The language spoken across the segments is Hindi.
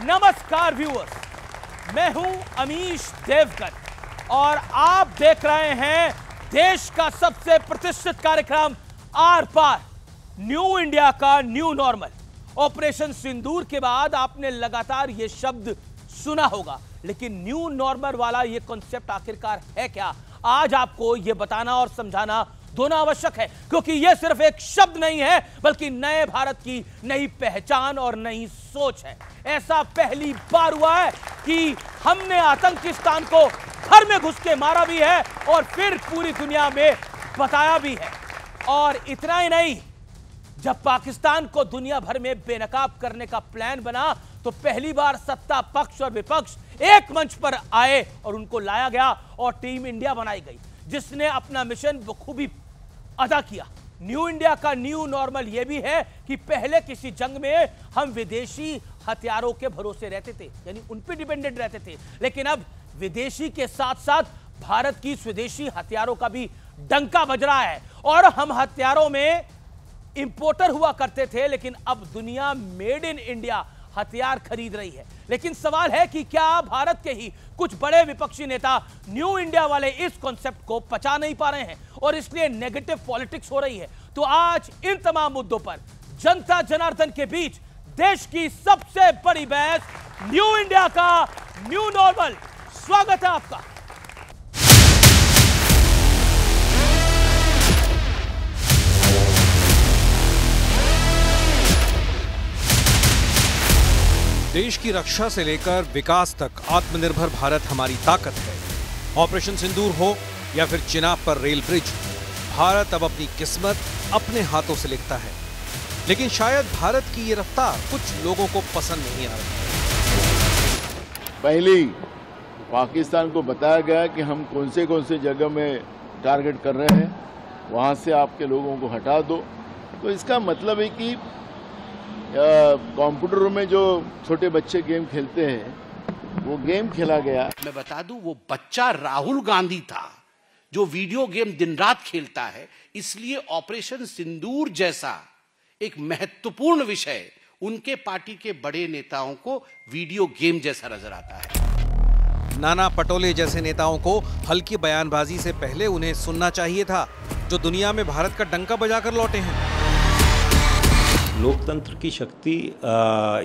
नमस्कार व्यूअर्स, मैं हूं अमीश देवगन और आप देख रहे हैं देश का सबसे प्रतिष्ठित कार्यक्रम आर पार, न्यू इंडिया का न्यू नॉर्मल। ऑपरेशन सिंदूर के बाद आपने लगातार यह शब्द सुना होगा, लेकिन न्यू नॉर्मल वाला यह कॉन्सेप्ट आखिरकार है क्या? आज आपको यह बताना और समझाना दोनों आवश्यक है, क्योंकि यह सिर्फ एक शब्द नहीं है बल्कि नए भारत की नई पहचान और नई सोच है। ऐसा पहली बार हुआ है कि हमने आतंकिस्तान को घर में घुस के मारा भी है और फिर पूरी दुनिया में बताया भी है। और इतना ही नहीं, जब पाकिस्तान को दुनिया भर में बेनकाब करने का प्लान बना तो पहली बार सत्ता पक्ष और विपक्ष एक मंच पर आए और उनको लाया गया और टीम इंडिया बनाई गई, जिसने अपना मिशन बखूबी अदा किया। न्यू इंडिया का न्यू नॉर्मल यह भी है कि पहले किसी जंग में हम विदेशी हथियारों के भरोसे रहते थे, यानी उन पर डिपेंडेंट रहते थे, लेकिन अब विदेशी के साथ साथ भारत की स्वदेशी हथियारों का भी डंका बज रहा है। और हम हथियारों में इंपोर्टर हुआ करते थे, लेकिन अब दुनिया मेड इन इंडिया हथियार खरीद रही है। लेकिन सवाल है कि क्या भारत के ही कुछ बड़े विपक्षी नेता न्यू इंडिया वाले इस कॉन्सेप्ट को पचा नहीं पा रहे हैं और इसलिए नेगेटिव पॉलिटिक्स हो रही है। तो आज इन तमाम मुद्दों पर जनता जनार्दन के बीच देश की सबसे बड़ी बहस, न्यू इंडिया का न्यू नॉर्मल। स्वागत है आपका। देश की रक्षा से लेकर विकास तक आत्मनिर्भर भारत हमारी ताकत है। ऑपरेशन सिंदूर हो या फिर चिनाब पर रेल ब्रिज, भारत अब अपनी किस्मत अपने हाथों से लिखता है। लेकिन शायद भारत की ये रफ्तार कुछ लोगों को पसंद नहीं आ रही। पहली पाकिस्तान को बताया गया कि हम कौन से जगह में टारगेट कर रहे हैं, वहां से आपके लोगों को हटा दो। तो इसका मतलब है कि कंप्यूटर में जो छोटे बच्चे गेम खेलते हैं वो गेम खेला गया। मैं बता दूं, वो बच्चा राहुल गांधी था जो वीडियो गेम दिन रात खेलता है। इसलिए ऑपरेशन सिंदूर जैसा एक महत्वपूर्ण विषय उनके पार्टी के बड़े नेताओं को वीडियो गेम जैसा नजर आता है। नाना पटोले जैसे नेताओं को हल्की बयानबाजी से पहले उन्हें सुनना चाहिए था, जो दुनिया में भारत का डंका बजाकर लौटे हैं। लोकतंत्र की शक्ति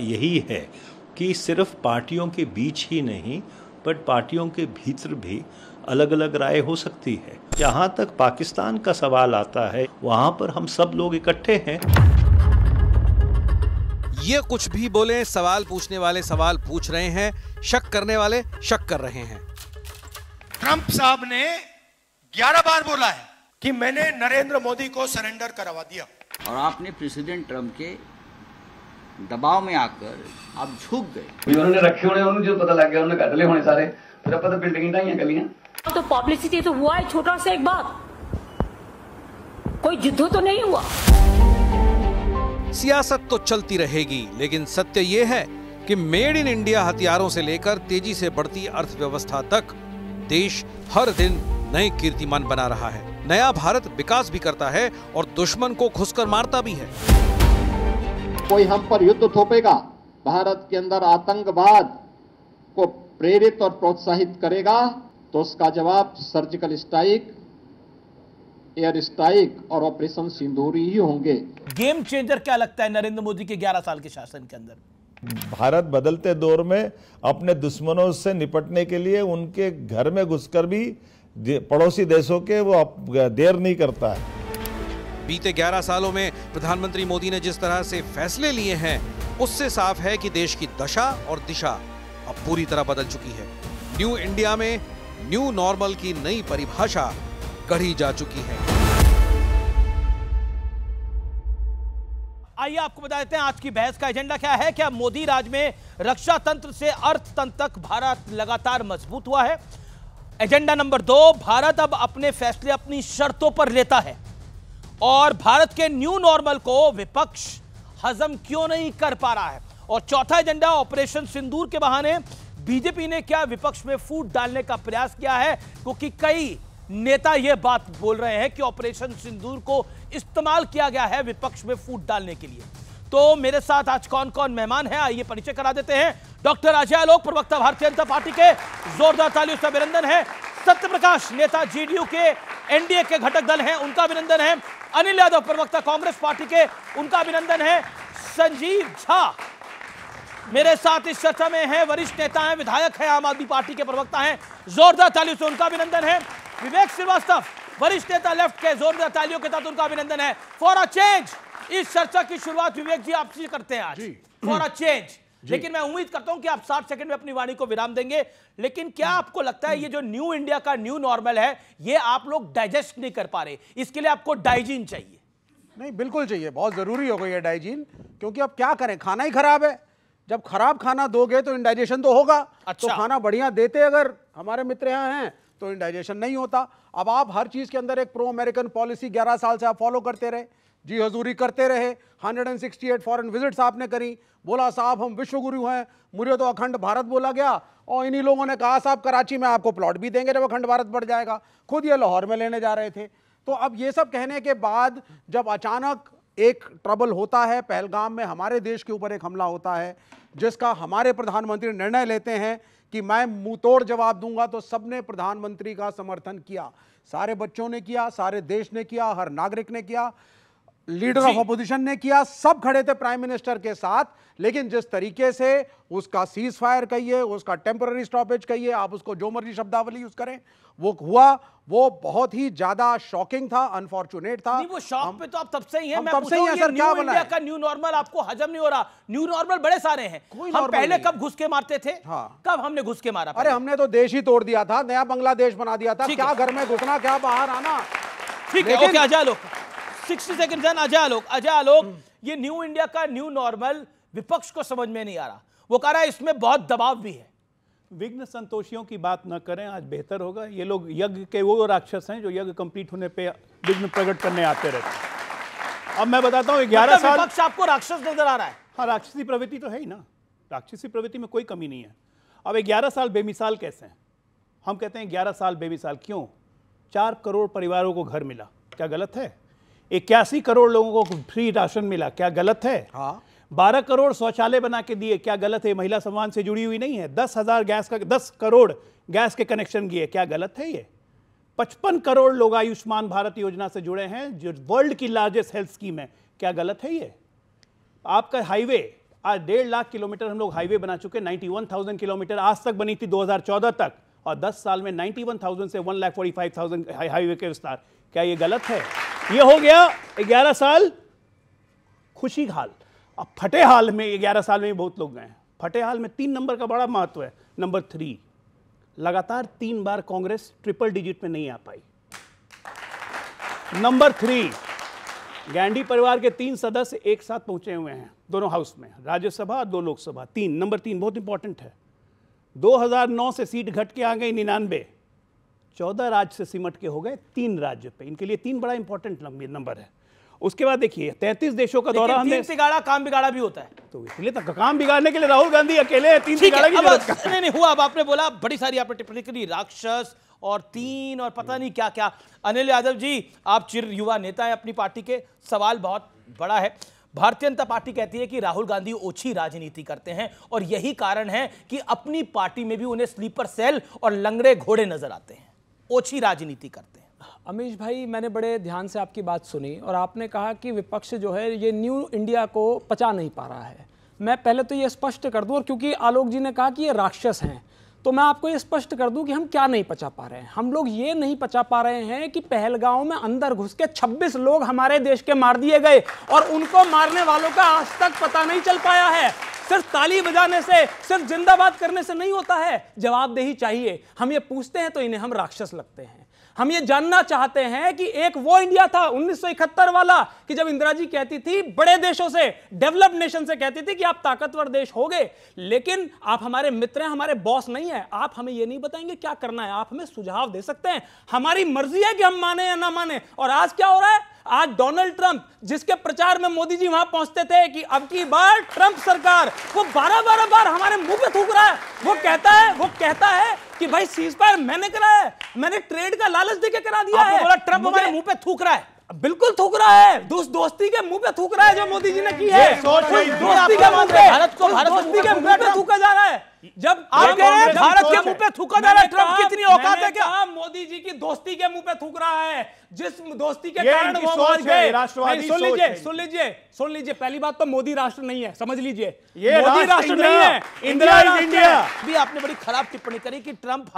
यही है कि सिर्फ पार्टियों के बीच ही नहीं, बट पार्टियों के भीतर भी अलग अलग राय हो सकती है। जहां तक पाकिस्तान का सवाल आता है, वहां पर हम सब लोग इकट्ठे हैं। ये कुछ भी बोले, सवाल पूछने वाले सवाल पूछ रहे हैं, शक करने वाले शक कर रहे हैं। ट्रंप साहब ने 11 बार बोला है कि मैंने नरेंद्र मोदी को सरेंडर करवा दिया, और आपने प्रेसिडेंट ट्रंप के दबाव में आकर आप झुक गए। उन्होंने रखे होने, उन्होंने जो पता लग गया, उन्होंने कतले होने सारे, फिर अब तो बिल्डिंग ढाई गलियां। तो पब्लिसिटी तो हुआ है, छोटा सा एक बात, कोई युद्ध तो नहीं हुआ। सियासत तो चलती रहेगी, लेकिन सत्य यह है कि मेड इन इंडिया हथियारों से लेकर तेजी से बढ़ती अर्थव्यवस्था तक देश हर दिन नए कीर्तिमान बना रहा है। नया भारत विकास भी करता है और दुश्मन को घुसकर मारता भी है। कोई हम पर युद्ध थोपेगा, भारत के अंदर आतंकवाद को प्रेरित और प्रोत्साहित करेगा, तो उसका जवाब सर्जिकल स्ट्राइक, एयर स्ट्राइक और ऑपरेशन सिंदूर ही होंगे। गेम चेंजर क्या लगता है नरेंद्र मोदी के 11 साल के शासन के अंदर? भारत बदलते दौर में अपने दुश्मनों से निपटने के लिए उनके घर में घुसकर भी पड़ोसी देशों के वो देर नहीं करता है। बीते 11 सालों में प्रधानमंत्री मोदी ने जिस तरह से फैसले लिए हैं, उससे साफ है कि देश की दशा और दिशा अब पूरी तरह बदल चुकी है। न्यू इंडिया में न्यू नॉर्मल की नई परिभाषा गढ़ी जा चुकी है। आइए आपको बता देते हैं आज की बहस का एजेंडा क्या है। क्या मोदी राज में रक्षा तंत्र से अर्थतंत्र तक भारत लगातार मजबूत हुआ है? एजेंडा नंबर 2, भारत अब अपने फैसले अपनी शर्तों पर लेता है और भारत के न्यू नॉर्मल को विपक्ष हजम क्यों नहीं कर पा रहा है? और चौथा एजेंडा, ऑपरेशन सिंदूर के बहाने बीजेपी ने क्या विपक्ष में फूट डालने का प्रयास किया है? क्योंकि कई नेता यह बात बोल रहे हैं कि ऑपरेशन सिंदूर को इस्तेमाल किया गया है विपक्ष में फूट डालने के लिए। तो मेरे साथ आज कौन कौन मेहमान है आइए परिचय करा देते हैं। डॉक्टर अजय आलोक, प्रवक्ता भारतीय जनता पार्टी के, जोरदार तालियों से अभिनंदन है। सत्य प्रकाश, नेता जेडीयू के, एनडीए के घटक दल हैं, उनका अभिनंदन है। अनिल यादव, प्रवक्ता कांग्रेस पार्टी के, उनका अभिनंदन है। संजीव झा मेरे साथ इस चर्चा में है, वरिष्ठ नेता हैं, विधायक हैं, आम आदमी पार्टी के प्रवक्ता हैं, जोरदार तालियों से उनका अभिनंदन है। विवेक श्रीवास्तव, वरिष्ठ नेता लेफ्ट के, जोरदार तालियों के साथ उनका अभिनंदन है। फॉर अ चेंज, इस चर्चा की शुरुआत विवेक जी आपसे करते हैं आज, फॉर अ चेंज। लेकिन मैं उम्मीद करता हूं कि आप 60 सेकंड में अपनी वाणी को विराम देंगे। लेकिन क्या आपको लगता है ये जो न्यू इंडिया का न्यू नॉर्मल है, ये आप लोग डाइजेस्ट नहीं कर पा रहे, इसके लिए आपको डाइजीन चाहिए? नहीं, बिल्कुल चाहिए, बहुत जरूरी हो गई है डाइजीन, क्योंकि अब क्या करें, खाना ही खराब है। जब खराब खाना दोगे तो इंडाइजेशन तो होगा। अच्छा। तो खाना बढ़िया देते अगर हमारे मित्र यहाँ हैं तो इंडाइजेशन नहीं होता। अब आप हर चीज के अंदर एक प्रो अमेरिकन पॉलिसी 11 साल से आप फॉलो करते रहे, जी हजूरी करते रहे, 168 फॉरेन विजिट्स आपने करी, बोला साहब हम विश्वगुरु हैं, मुझे तो अखंड भारत बोला गया, और इन्हीं लोगों ने कहा साहब कराची में आपको प्लॉट भी देंगे जब अखंड भारत बढ़ जाएगा, खुद ये लाहौर में लेने जा रहे थे। तो अब ये सब कहने के बाद जब अचानक एक ट्रबल होता है, पहलगाम में हमारे देश के ऊपर एक हमला होता है जिसका हमारे प्रधानमंत्री निर्णय लेते हैं कि मैं मुंह तोड़ जवाब दूंगा, तो सबने प्रधानमंत्री का समर्थन किया, सारे बच्चों ने किया, सारे देश ने किया, हर नागरिक ने किया, लीडर ऑफ अपोजिशन ने किया, सब खड़े थे प्राइम मिनिस्टर के साथ। लेकिन जिस तरीके से उसका सीज फायर कहिए, उसका टेम्पररी स्टॉपेज कहिए, आप उसको जो मर्जी शब्दावली यूज करें, वो हुआ, वो बहुत ही ज्यादा शॉकिंग था, अनफॉर्चुनेट था। नहीं, वो शॉक पे तो आप तब से ही हैं। मैं तब से ही सर, क्या इंडिया का न्यू नॉर्मल आपको हजम नहीं हो रहा। न्यू नॉर्मल बड़े सारे हैं। हम पहले कब घुस के मारते थे? हाँ। कब हमने घुस के मारा? अरे हमने तो देश ही तोड़ दिया था, नया बांग्लादेश बना दिया था। क्या घर में घुसना, क्या बाहर आना। ठीक है, ओके अजय आलोक, 60 सेकंड अजय आलोक। अजय आलोक, ये न्यू इंडिया का न्यू नॉर्मल विपक्ष को समझ में नहीं आ रहा। वो कह रहा है इसमें बहुत दबाव भी है। विघ्न संतोषियों की बात न करें, आज बेहतर होगा। ये लोग यज्ञ के वो राक्षस हैं जो यज्ञ कंप्लीट होने पे विघ्न प्रकट करने आते रहते हैं। अब मैं बताता हूँ 11 साल विपक्ष आपको राक्षस नजर आ रहा है? हाँ, राक्षसी प्रवृत्ति तो है ही ना, राक्षसी प्रवृत्ति में कोई कमी नहीं है। अब 11 साल बेमिसाल कैसे हैं? हम कहते हैं 11 साल बेमिसाल क्यों? 4 करोड़ परिवारों को घर मिला, क्या गलत है? 81 करोड़ लोगों को फ्री राशन मिला, क्या गलत है? हाँ। 12 करोड़ शौचालय बना के दिए, क्या गलत है? महिला सम्मान से जुड़ी हुई नहीं है। 10 करोड़ गैस के कनेक्शन दिए, क्या गलत है? ये 55 करोड़ लोग आयुष्मान भारत योजना से जुड़े हैं जो वर्ल्ड की लार्जेस्ट हेल्थ स्कीम है, क्या गलत है? ये आपका हाईवे, आज 1.5 लाख किलोमीटर हम लोग हाईवे बना चुके, 91,000 किलोमीटर आज तक बनी थी 2014 तक, और 10 साल में 91,000 से 1,45,000 हाईवे के विस्तार, क्या ये गलत है? ये हो गया 11 साल खुशी हाल। अब फटे हाल में 11 साल में बहुत लोग गए हैं। फटे हाल में 3 नंबर का बड़ा महत्व है। नंबर 3, लगातार 3 बार कांग्रेस ट्रिपल डिजिट में नहीं आ पाई। नंबर 3, गांधी परिवार के 3 सदस्य एक साथ पहुंचे हुए हैं दोनों हाउस में, राज्यसभा और 2 लोकसभा। 3 नंबर 3 बहुत इंपॉर्टेंट है। 2009 से सीट घट के आ गई 99, 14 राज्य से सिमट के हो गए 3 राज्य पे। इनके लिए 3 बड़ा इंपॉर्टेंट नंबर है। उसके बाद देखिए 33 देशों का दौरा हमने। 3 बिगाड़ा काम बिगाड़ा भी होता है, तो इसलिए तो काम बिगाड़ने के लिए राहुल गांधी अकेले है, 3 बिगाड़ा की जरूरत नहीं हुआ। अब आपने बोला बड़ी सारी आपने टिप्पणी करी, राक्षस और 3 और पता नहीं क्या क्या। अनिल यादव जी, आप चिर युवा नेता हैं अपनी पार्टी के, सवाल बहुत बड़ा है। भारतीय जनता पार्टी कहती है कि राहुल गांधी ओछी राजनीति करते हैं और यही कारण है कि अपनी पार्टी में भी उन्हें स्लीपर सेल और लंगड़े घोड़े नजर आते हैं, ओछी राजनीति करते हैं। अमीश भाई, मैंने बड़े ध्यान से आपकी बात सुनी और आपने कहा कि विपक्ष जो है ये न्यू इंडिया को पचा नहीं पा रहा है। मैं पहले तो ये स्पष्ट कर दूं, और क्योंकि आलोक जी ने कहा कि ये राक्षस हैं, तो मैं आपको ये स्पष्ट कर दूं कि हम क्या नहीं पचा पा रहे हैं। हम लोग ये नहीं पचा पा रहे हैं कि पहलगांव में अंदर घुस के 26 लोग हमारे देश के मार दिए गए और उनको मारने वालों का आज तक पता नहीं चल पाया है। सिर्फ ताली बजाने से, सिर्फ जिंदाबाद करने से नहीं होता है, जवाबदेही चाहिए। हम ये पूछते हैं तो इन्हें हम राक्षस लगते हैं। हम ये जानना चाहते हैं कि एक वो इंडिया था 1971 वाला कि जब इंदिरा जी कहती थी बड़े देशों से, डेवलप्ड नेशन से कहती थी कि आप ताकतवर देश होगे, लेकिन आप हमारे मित्र हैं, हमारे बॉस नहीं है। आप हमें ये नहीं बताएंगे क्या करना है, आप हमें सुझाव दे सकते हैं, हमारी मर्जी है कि हम माने या ना माने। और आज क्या हो रहा है? आज डोनाल्ड ट्रंप, जिसके प्रचार में मोदी जी वहां पहुंचते थे कि अब की बार ट्रंप सरकार, वो 12 बार हमारे मुंह पे थूक रहा है। वो कहता है कि भाई सीज फायर मैंने कराया है, मैंने ट्रेड का लालच देके करा दिया है। बोला ट्रंप हमारे मुंह पे थूक रहा है। बिल्कुल थूक रहा है, दोस्ती के मुंह पे थूक रहा है जो मोदी जी ने की है। दोस्ती के मुंह पे दोस्ती के मुंह पे थूका जा रहा है। जब आप कह रहे हैं भारत के मुंह पे थूका जा रहा है, ट्रंप की इतनी औकात है क्या? मोदी जी की दोस्ती के मुंह पे थूक रहा है, जिस दोस्ती के कारण वो मान गए। सुन लीजिए, पहली बात तो मोदी राष्ट्र नहीं है, समझ लीजिए, ये मोदी राष्ट्र नहीं है, इंदिरा इंडिया। भी आपने बड़ी खराब टिप्पणी करी कि ट्रंप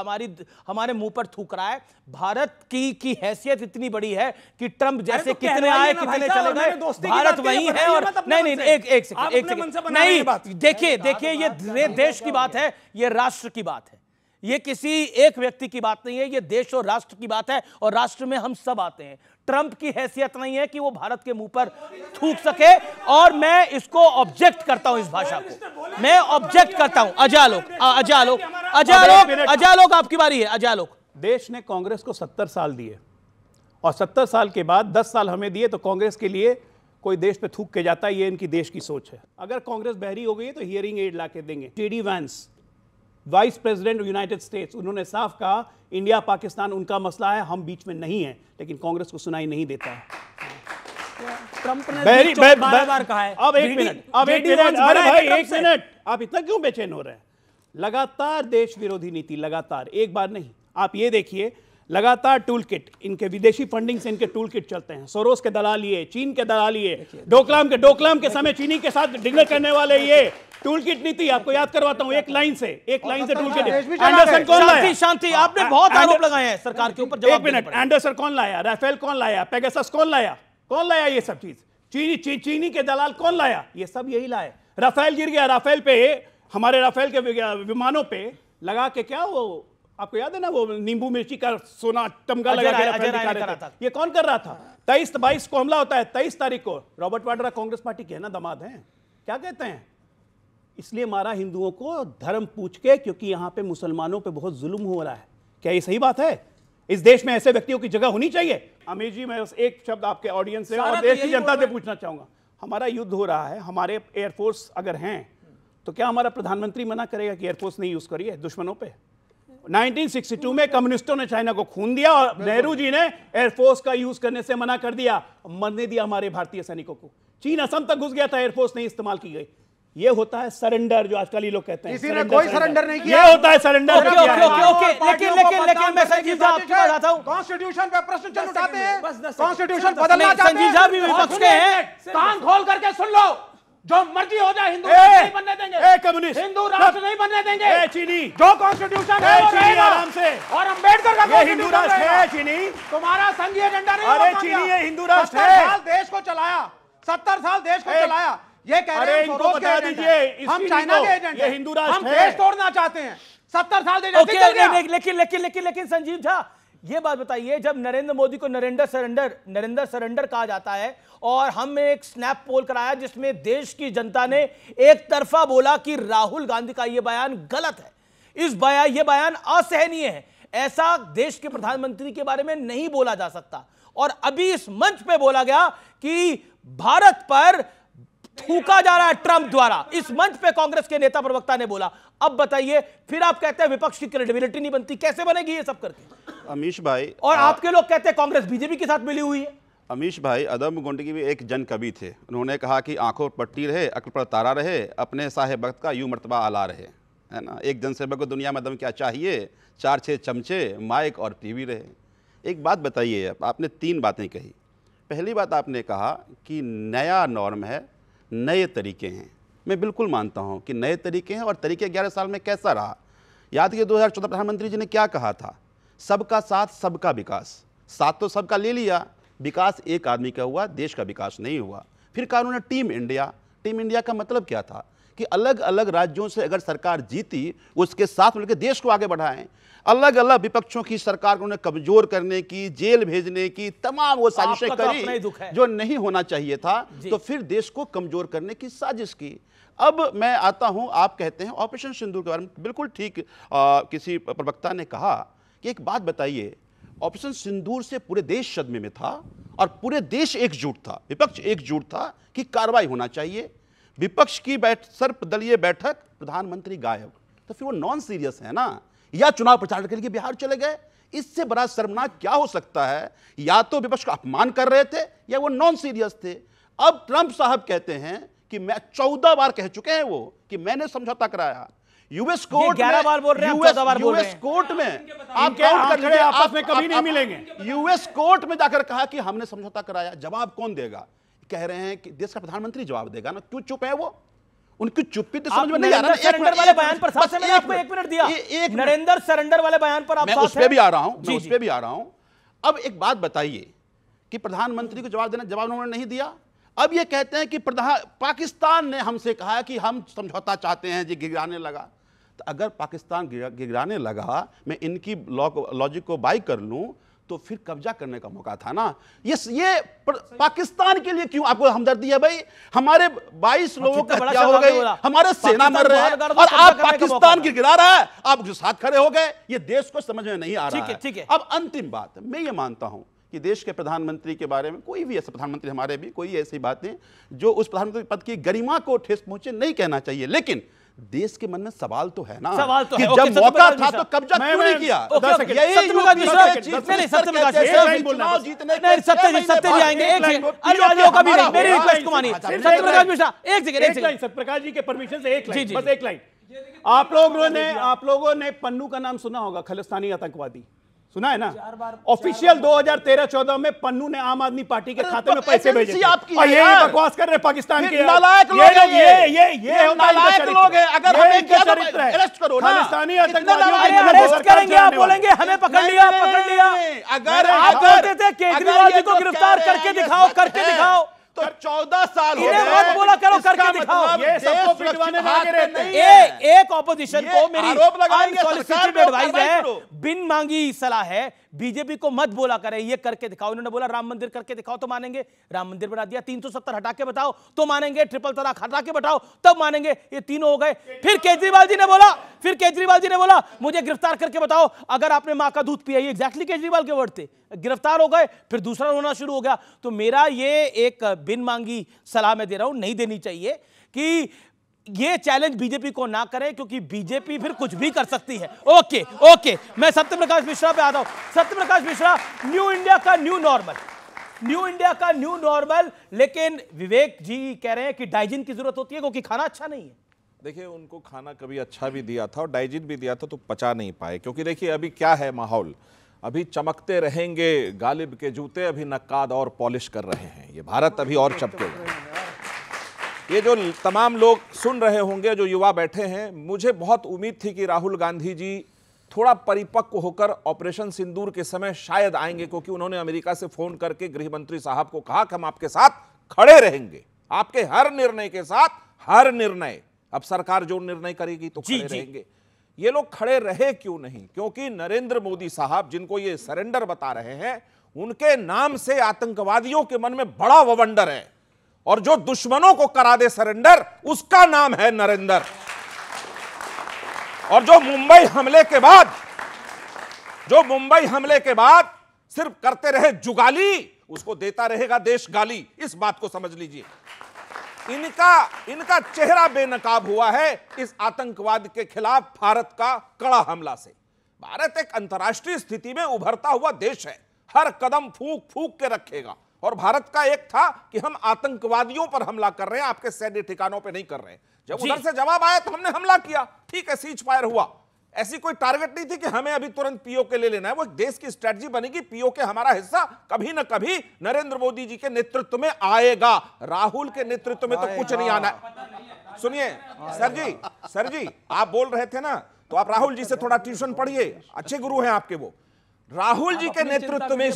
हमारे मुंह पर थूक रहा है। भारत की हैसियत इतनी बड़ी है कि ट्रंप जैसे कितने आए कितने चले गए, भारत वही है। और नहीं, एक सेकंड नहीं, देखिए ये देश की बात है, ये राष्ट्र की बात है, ये किसी एक व्यक्ति की बात नहीं है, ये देश और राष्ट्र की बात है, और राष्ट्र में हम सब आते हैं। ट्रंप की हैसियत नहीं है कि वो भारत के मुंह पर थूक सके, और मैं इसको ऑब्जेक्ट करता हूं, इस भाषा को मैं ऑब्जेक्ट करता हूं। अजालोक आपकी बारी है। अजालोक, देश ने कांग्रेस को 70 साल दिए और 70 साल के बाद 10 साल हमें दिए, तो कांग्रेस के लिए कोई देश पे थूक के जाता है, ये इनकी देश की सोच है। अगर कांग्रेस बहरी हो गई है तो हियरिंग एड ला के देंगे। जेडी वांस, वाइस प्रेसिडेंट यूनाइटेड स्टेट्स, उन्होंने साफ कहा इंडिया पाकिस्तान उनका मसला है, हम बीच में नहीं है, लेकिन कांग्रेस को सुनाई नहीं देता है। ट्रंप ने बार कहा है। अब एक मिनट, अरे भाई एक मिनट, आप इतना क्यों बेचैन हो रहे हैं? लगातार देश विरोधी नीति, लगातार, एक बार नहीं। आप ये देखिए, लगातार टूल किट, इनके विदेशी फंडिंग से इनके टूल किट चलते हैं। सोरोस के दलालिए, चीन के दलालिए, डोकलाम के समय चीनी के साथ डिनर करने वाले ये टूल किट नीति। आपको याद करवाता हूं एक लाइन से टूल किट। एंडरसन कौन लाया? शांति, आपने बहुत आरोप लगाए हैं सरकार के ऊपर। एक मिनट, एंडरसन कौन लाया? राफेल कौन लाया? पेगासस कौन लाया? ये सब चीज चीनी के दलाल कौन लाया? ये सब यही लाए। राफेल गिर गया, राफेल पे, हमारे राफेल के विमानों पे लगा के, क्या वो आपको याद है ना, वो नींबू मिर्ची का सोना तमगा लगा के ये कौन कर रहा था? 23-22 को हमला होता है, 23 तारीख को। रॉबर्ट वाड्रा कांग्रेस पार्टी के है ना, दामाद हैं, क्या कहते हैं? इसलिए मारा हिंदुओं को धर्म पूछ के, क्योंकि यहां पे मुसलमानों पे बहुत जुल्म हो रहा है। क्या ये सही बात है? इस देश में ऐसे व्यक्तियों की जगह होनी चाहिए? अमीर जी, मैं एक शब्द आपके ऑडियंस से और देश की जनता से पूछना चाहूंगा। हमारा युद्ध हो रहा है, हमारे एयरफोर्स अगर हैं, तो क्या हमारा प्रधानमंत्री मना करेगा कि एयरफोर्स नहीं यूज करिए दुश्मनों पे? 1962 में कम्युनिस्टों ने चाइना को खून दिया और नेहरू जी ने एयरफोर्स का यूज करने से मना कर दिया, मरने दिया हमारे भारतीय सैनिकों को। चीन असम तक घुस गया था, एयरफोर्स नहीं इस्तेमाल की गई। ये होता है सरेंडर, जो आजकल ये लोग कहते हैं। किसी ने कोई सरेंडर नहीं किया। ये होता है सरेंडर। लेकिन मैं संजीव साहब आपकी बात आता हूं। कॉन्स्टिट्यूशन पे प्रश्न चल उठाते हैं, कॉन्स्टिट्यूशन बदलना चाहते हैं। संजीव साहब भी विपक्ष के हैं, कान खोल करके सुन लो। जो मर्जी हो जाए, हिंदू राष्ट्र नहीं बनने देंगे, कम्युनिस्ट हिंदू राष्ट्र नहीं बनने देंगे। चीनी जो कॉन्स्टिट्यूशन है वो रहेगा आराम से, और अम्बेडकर का हिंदू राष्ट्र है। चीनी तुम्हारा संघीय एजेंडा नहीं। अरे चीनी ये हिंदू राष्ट्र है। 70 साल देश को चलाया, 70 साल देश को चलाया। ये कह रहे हैं इनको बता दीजिए, हम चाइना के एजेंट हैं, हिंदू राष्ट्र हम देश तोड़ना चाहते हैं। 70 साल देश निकल गया। लेकिन संजीव झा, ये बात बताइए, जब नरेंद्र मोदी को नरेंद्र सरेंडर कहा जाता है, और हमने एक स्नैप पोल कराया जिसमें देश की जनता ने एक तरफा बोला कि राहुल गांधी का यह बयान गलत है, यह बयान असहनीय है, ऐसा देश के प्रधानमंत्री के बारे में नहीं बोला जा सकता। और अभी इस मंच पे बोला गया कि भारत पर थूका जा रहा है ट्रंप द्वारा, इस मंच पे कांग्रेस के नेता प्रवक्ता ने बोला। अब बताइए, फिर आप कहते हैं विपक्ष की क्रेडिबिलिटी नहीं बनती, कैसे बनेगी ये सब करके? अमीश भाई, और आपके लोग कहते हैं कांग्रेस बीजेपी के साथ मिली हुई है। अमीश भाई, अदम गोंडगी भी एक जन कवि थे। उन्होंने कहा कि आंखों पर पट्टी रहे, अक्ल पर तारा रहे, अपने साहेब वक्त का यूं मर्तबा आला रहे, है ना। एक जनसेवक को दुनिया में दम क्या चाहिए, 4-6 चमचे, माइक और टीवी रहे। एक बात बताइए, आपने 3 बातें कही। पहली बात आपने कहा कि नया नॉर्म है, नए तरीके हैं। मैं बिल्कुल मानता हूं कि नए तरीके हैं, और तरीके 11 साल में कैसा रहा। याद कीजिए 2014 प्रधानमंत्री जी ने क्या कहा था, सबका साथ सबका विकास। साथ तो सबका ले लिया, विकास एक आदमी का हुआ, देश का विकास नहीं हुआ। फिर कहा उन्होंने टीम इंडिया का मतलब क्या था कि अलग अलग राज्यों से अगर सरकार जीती, उसके साथ मिलकर देश को आगे बढ़ाएं। अलग अलग विपक्षों की सरकार को उन्हें कमजोर करने की, जेल भेजने की तमाम वो साजिशें करी जो नहीं होना चाहिए था, तो फिर देश को कमजोर करने की साजिश की। अब मैं आता हूं, आप कहते हैं ऑपरेशन सिंदूर के बारे में, बिल्कुल ठीक किसी प्रवक्ता ने कहा कि एक बात बताइए, ऑपरेशन सिंदूर से पूरे देश सदमे में था और पूरे देश एकजुट था, विपक्ष एकजुट था कि कार्रवाई होना चाहिए। विपक्ष की सर्वदलीय बैठक, प्रधानमंत्री गायब, तो फिर वो नॉन सीरियस है ना। या चुनाव प्रचार के लिए बिहार चले गए। इससे बड़ा शर्मनाक क्या हो सकता है? या तो विपक्ष का अपमान कर रहे थे या वो नॉन सीरियस थे। अब ट्रंप साहब कहते हैं कि मैं 14 बार कह चुके हैं वो कि मैंने समझौता कराया। यूएस कोर्ट 11 बार बोल रहे हैं, 14 बार बोल रहे हैं। यूएस कोर्ट में आप काउंट कर लीजिए, आपस में कभी नहीं मिलेंगे। यूएस कोर्ट में जाकर कहा कि हमने समझौता कराया। जवाब कौन देगा? कह रहे हैं कि देश का प्रधानमंत्री जवाब देगा ना। क्यों चुप है वो? उनकी चुप्पी तो समझ में नहीं आ रहा। सरेंडर वाले बयान पर साथ मैंने आपको 1 मिनट दिया। नरेंद्र सरेंडर वाले बयान पर आप मैं उस पे भी आ रहा हूं, मैं उस पे भी आ रहा हूं। अब एक बात बताइए कि प्रधानमंत्री को जवाब देना, जवाब उन्होंने नहीं दिया। अब ये कहते हैं कि पाकिस्तान ने हमसे कहा कि हम समझौता चाहते हैं, जी गिराने लगा। तो अगर पाकिस्तान गिराने लगा, मैं इनकी लॉजिक को बाई कर लूं, तो फिर कब्जा करने का मौका था ना। ये पाकिस्तान के लिए क्यों आपको हमदर्दी है भाई? हमारे 22 लोगों का हत्या हो गई, हमारे सेना मर रहे हैं और आप पाकिस्तान की गिरा रहा है, आप उसके साथ खड़े हो गए। ये देश को समझ में नहीं आ रहा है। ठीक है। अब अंतिम बात, मैं ये मानता हूं कि देश के प्रधानमंत्री के बारे में कोई भी ऐसा प्रधानमंत्री, हमारे भी कोई ऐसी बातें जो उस प्रधानमंत्री पद की गरिमा को ठेस पहुंचे नहीं कहना चाहिए। लेकिन देश के मन में सवाल तो है ना, सवाल तो कि है। जब मौका था तो कब्जा क्यों नहीं किया? सत्यप्रकाश जी के परमिशन से एक लाइन, बस एक लाइन। आप लोगों ने पन्नू का नाम सुना होगा, खालिस्तानी आतंकवादी सुना है ना? ऑफिशियल 2013-14 में पन्नू ने आम आदमी पार्टी के खाते में पैसे भेजे थे। और ये बकवास कर रहे पाकिस्तान के नालायक लोग हैं। ये नालायक लोग हैं। अगर हमें क्या चरित्र है, अरेस्ट करो ना। खालिस्तानी आतंकवादियों अरेस्ट करेंगे, आप बोलेंगे हमें पकड़ लिया। अगर आप बोलते थे केजरीवाल जी को गिरफ्तार करके दिखाओ तो 14 साल हो गए। मत बोला करो, करके दिखाओ। ये सबको पिटवाने में लगे रहते हैं। एक ऑपोजिशन को मेरी अनसॉलिसिटेड एडवाइस है, बिन मांगी सलाह है, बीजेपी को मत बोला करे, ये करके दिखाओ। इन्होंने बोला राम मंदिर करके दिखाओ तो मानेंगे, राम मंदिर बना दिया। 370 हटा के बताओ तो मानेंगे, ट्रिपल तलाक हटा के बताओ तब मानेंगे। ये तीनों हो गए। फिर केजरीवाल जी ने बोला मुझे गिरफ्तार करके बताओ अगर आपने मां का दूध पिया। ये एग्जैक्टली केजरीवाल के वर्ड थे। गिरफ्तार हो गए, फिर दूसरा होना शुरू हो गया। तो मेरा ये एक बिन मांगी सलाह मैं दे रहा हूं, नहीं देनी चाहिए कि ये चैलेंज बीजेपी को ना करें, क्योंकि बीजेपी फिर कुछ भी कर सकती है। ओके, मैं सत्यप्रकाश मिश्रा पे आता हूं। सत्यप्रकाश मिश्रा, न्यू इंडिया का न्यू नॉर्मल, लेकिन विवेक जी कह रहे हैं कि डाइजिन की जरूरत होती है क्योंकि खाना अच्छा नहीं है। देखिए, उनको खाना कभी अच्छा भी दिया था और डाइजिन भी दिया था तो पचा नहीं पाए। क्योंकि देखिए अभी क्या है माहौल, अभी चमकते रहेंगे गालिब के जूते, अभी नक्काद और पॉलिश कर रहे हैं। ये भारत अभी और चमकेगा। ये जो तमाम लोग सुन रहे होंगे, जो युवा बैठे हैं, मुझे बहुत उम्मीद थी कि राहुल गांधी जी थोड़ा परिपक्व होकर ऑपरेशन सिंदूर के समय शायद आएंगे, क्योंकि उन्होंने अमेरिका से फोन करके गृह मंत्री साहब को कहा कि हम आपके साथ खड़े रहेंगे, आपके हर निर्णय के साथ, हर निर्णय। अब सरकार जो निर्णय करेगी तो खड़े रहेंगे। ये लोग खड़े रहे क्यों नहीं? क्योंकि नरेंद्र मोदी साहब, जिनको ये सरेंडर बता रहे हैं, उनके नाम से आतंकवादियों के मन में बड़ा ववंडर है। और जो दुश्मनों को करा दे सरेंडर, उसका नाम है नरेंद्र। और जो मुंबई हमले के बाद सिर्फ करते रहे जुगाली, उसको देता रहेगा देश गाली। इस बात को समझ लीजिए। इनका चेहरा बेनकाब हुआ है इस आतंकवाद के खिलाफ भारत का कड़ा हमला से। भारत एक अंतर्राष्ट्रीय स्थिति में उभरता हुआ देश है, हर कदम फूंक फूंक के रखेगा। और भारत का एक था कि हम आतंकवादियों पर हमला कर रहे हैं, आपके सैन्य ठिकानों पे नहीं कर रहे हैं। जब उधर से जवाब आया तो हमने हमला किया, ठीक है, सीज फायर हुआ। ऐसी कोई टारगेट नहीं थी कि हमें अभी तुरंत पीओके ले लेना है। वो देश की स्ट्रेटजी बनेगी, पीओके हमारा हिस्सा कभी ना कभी नरेंद्र मोदी जी के नेतृत्व में आएगा। राहुल के नेतृत्व में तो कुछ नहीं आना है। सुनिए सर जी आप बोल रहे थे ना, तो आप राहुल जी से थोड़ा ट्यूशन पढ़िए, अच्छे गुरु हैं आपके वो। राहुल जी के नेतृत्व में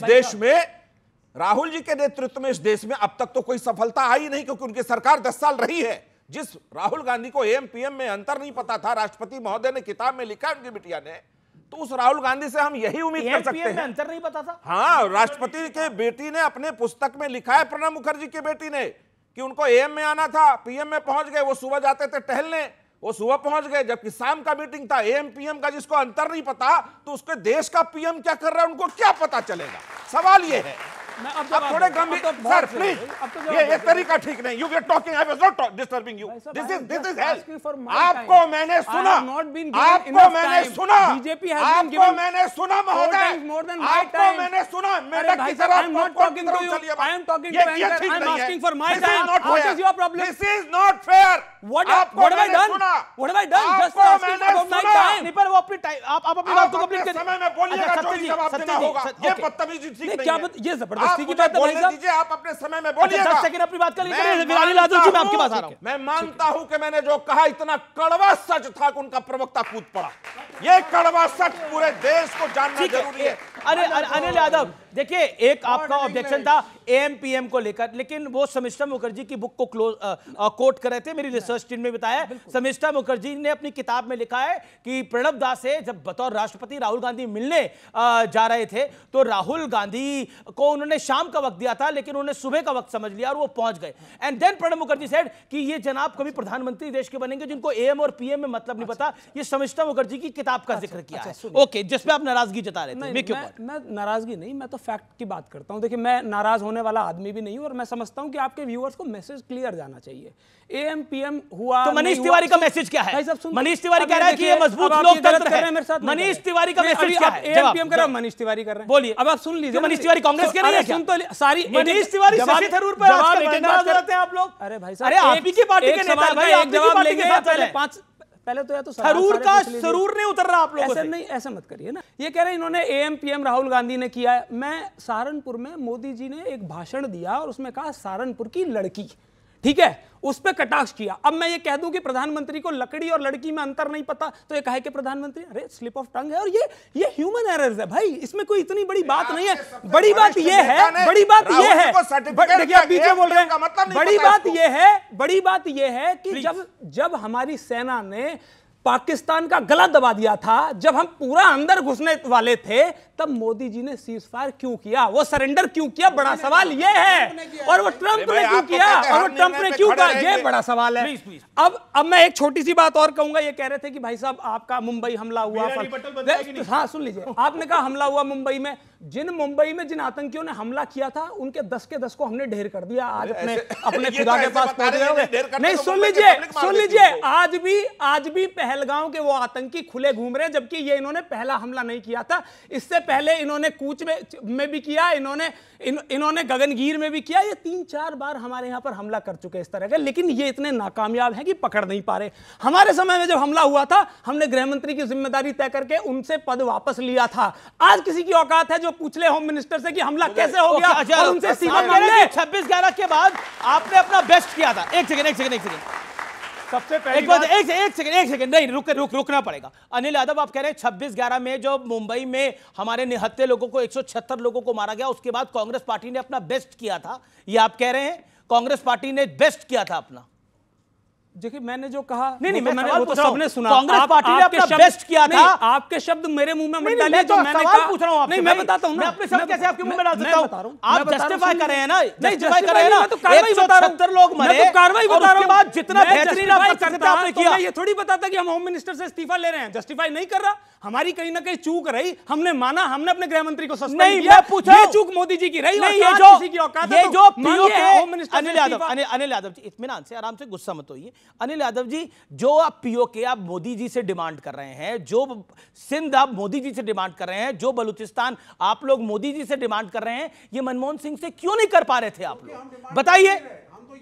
इस देश में अब तक तो कोई सफलता आई नहीं, क्योंकि उनकी सरकार 10 साल रही है। जिस राहुल गांधी को एम पीएम में अंतर नहीं पता था, राष्ट्रपति महोदय ने किताब में लिखा उनकी बिटिया ने, तो उस राहुल गांधी से हम यही उम्मीद कर सकते हैं। अंतर नहीं पता था? हाँ, राष्ट्रपति के बेटी ने अपने पुस्तक में लिखा है, प्रणब मुखर्जी की बेटी ने, कि उनको एम में आना था, पीएम में पहुंच गए। वो सुबह जाते थे टहलने, वो सुबह पहुंच गए, जबकि शाम का मीटिंग था। एम पीएम का जिसको अंतर नहीं पता, तो उसके देश का पीएम क्या कर रहा है उनको क्या पता चलेगा? सवाल ये है। आप थोड़े गंभीर सर प्लीज, ये तरीका ठीक नहीं। You were talking, I was not disturbing you. This is help. आपको मैंने सुना, आपको मैंने सुना, आपको मैंने सुना महोदय, आपको मैंने सुना। मेरा की तरह I'm not talking to you. I am talking to anchor. I am asking for my time. What is your problem? This is not fair. What have I done? What have I done? Just asking for my time. नहीं, पर वो अपनी टाइम, आप अपनी बात को कंप्लीट करिए। समय में बोलिएगा, जो भी जवाब देना होगा। ये बदतमीजी ठीक नहीं है। क्या ये जबरदस्ती की बात है भाई साहब? दीजिए, आप अपने समय में बोलिएगा। 10 सेकंड अपनी बात कर लीजिए। अनिल यादव जी, मैं आपके पास आ रहा हूं। मैं मानता हूं कि मैंने जो कहा इतना कड़वा सच था कि उनका प्रवक्ता कूद पड़ा। ये कड़वा सच पूरे देश को जानना जरूरी है। अरे अनिल यादव, देखिए, एक आपका ऑब्जेक्शन था एएमपीएम को लेकर, लेकिन वो शमिष्ठा मुखर्जी की बुक को कोट कर रहे थे। मेरी रिसर्च टीम ने बताया, शमिष्ठा मुखर्जी ने अपनी किताब में लिखा है कि प्रणब दा से जब बतौर राष्ट्रपति राहुल गांधी मिलने जा रहे थे, तो राहुल गांधी को उन्होंने शाम का वक्त दिया था, लेकिन उन्होंने सुबह का वक्त समझ लिया और वो पहुंच गए। And then Pranab Mukherjee said कि ये जनाब कभी प्रधानमंत्री देश के बनेंगे जिनको एएम और पीएम में मतलब नहीं पता। ये शमिष्ठा मुखर्जी की किताब का जिक्र किया है। ओके, जिसपे आप नाराजगी जता रहे थे। मैं नाराजगी नहीं, मैं तो फैक्ट की बात करता हूं। देखिए, मैं नाराज होने वाला आदमी भी नहीं हूं और मैं समझता हूं कि आपके व्यूअर्स को मैसेज क्लियर जाना चाहिए। एएम पीएम हुआ तो मनीष तिवारी का मैसेज क्या है? मनीष तिवारी कह रहा है कि ये मजबूत लोकतंत्र है। मनीष तिवारी का मैसेज क्या है? एएम पीएम कर रहा है, मनीष तिवारी कर रहे हैं। बोलिए, अब आप सुन लीजिए। मनीष तिवारी कांग्रेस के नहीं है क्या? सुन तो सारी मनीष तिवारी शशि थरूर पर आजकल नाराज रहते हैं आप लोग। अरे भाई साहब, अरे आप ही की पार्टी के नेता भाई, आप जवाब लेंगे पहले तो या तो थरूर का सरूर नहीं उतर रहा आप लोगों से। नहीं, ऐसा मत करिए ना। ये कह रहे हैं इन्होंने एएम पीएम राहुल गांधी ने किया है। मैं सहारनपुर में मोदी जी ने एक भाषण दिया और उसमें कहा सहारनपुर की लड़की, ठीक है, उस पर कटाक्ष किया। अब मैं ये कह दूं कि प्रधानमंत्री को लकड़ी और लड़की में अंतर नहीं पता, तो ये कहे कि प्रधानमंत्री, अरे स्लिप ऑफ टंग है। और ये ह्यूमन एरर्स है भाई, इसमें कोई इतनी बड़ी बात नहीं है। बड़ी बात ये है, बड़ी बात ये है, देखिए आप पीछे बोल रहे हैं, बड़ी बात ये है कि जब हमारी सेना ने पाकिस्तान का गला दबा दिया था, जब हम पूरा अंदर घुसने वाले थे, तब मोदी जी ने सीज फायर क्यों किया? वो सरेंडर क्यों किया? बड़ा सवाल ये है। और वो ट्रंप ने क्यों किया? और वो ट्रंप ने क्यों कहा? ये बड़ा सवाल है। अब मैं एक छोटी सी बात और कहूंगा। ये कह रहे थे कि भाई साहब आपका मुंबई हमला हुआ। हाँ, सुन लीजिए, आपने कहा हमला हुआ मुंबई में। मुंबई में जिन आतंकियों ने हमला किया था, उनके 10 के 10 को हमने ढेर कर दिया। आज अपने खुदा के पास पहुंच गए। नहीं, सुन लीजिए, आज भी पहलगांव के वो आतंकी खुले घूम रहे हैं, जबकि ये इन्होंने पहला हमला नहीं किया था। इससे पहले इन्होंने कूच में भी किया, इन्होंने गगनगीर में भी किया। ये 3-4 बार हमारे यहां पर हमला कर चुके इस तरह के, लेकिन ये इतने नाकामयाब हैं कि पकड़ नहीं पा रहे। हमारे समय में जब हमला हुआ था, हमने गृह मंत्री की जिम्मेदारी तय करके उनसे पद वापस लिया था। आज किसी की औकात है जो पूछ ले होम मिनिस्टर से कि हमला कैसे हो गया और उनसे इस्तीफा मांग ले। 26/11 के बाद आपने अपना बेस्ट किया था। एक सेकंड सबसे पहली बात, एक सेकंड नहीं, रुकना पड़ेगा। अनिल यादव, आप कह रहे हैं 26/11 में जो मुंबई में हमारे निहत्थे लोगों को 176 लोगों को मारा गया, उसके बाद कांग्रेस पार्टी ने अपना बेस्ट किया था, ये आप कह रहे हैं? कांग्रेस पार्टी ने बेस्ट किया था अपना। देखिए, मैंने जो कहा नहीं, मैंने वो तो सबने सुना। कांग्रेस पार्टी ने अपना बेस्ट किया था। आपके शब्द मेरे मुंह में मत डालिए। जो मैंने कहा पूछ रहा हूं आपसे। नहीं, मैं बताता हूं ना। मैं अपने शब्द कैसे आपके मुंह में डाल सकता हूं? आप जस्टिफाई कर रहे हैं ना, नहीं जस्टिफाई कर रहे हैं ना, तो कार्रवाई बता रहा हूं। 176 लोग मरे, मैं तो कार्रवाई बता रहा हूं। उसके बाद जितना बेहतरीन आप कर सकते आपने किया। ये थोड़ी बताता कि हम होम मिनिस्टर से इस्तीफा ले रहे हैं। जस्टिफाई नहीं कर रहा, हमारी कहीं ना कहीं चूक रही, हमने माना, हमने अपने गृह मंत्री को सस्पेंड किया। ये चूक मोदी जी की रही। ये जो अनिल यादव जी, इत्मीनान से, आराम से, गुस्सा मत होइए। अनिल यादव जी, जो आप पीओके आप मोदी जी से डिमांड कर रहे हैं, जो सिंध आप मोदी जी से डिमांड कर रहे हैं, जो बलूचिस्तान आप लोग मोदी जी से डिमांड कर रहे हैं, ये मनमोहन सिंह से क्यों नहीं कर पा रहे थे आप लोग? बताइए।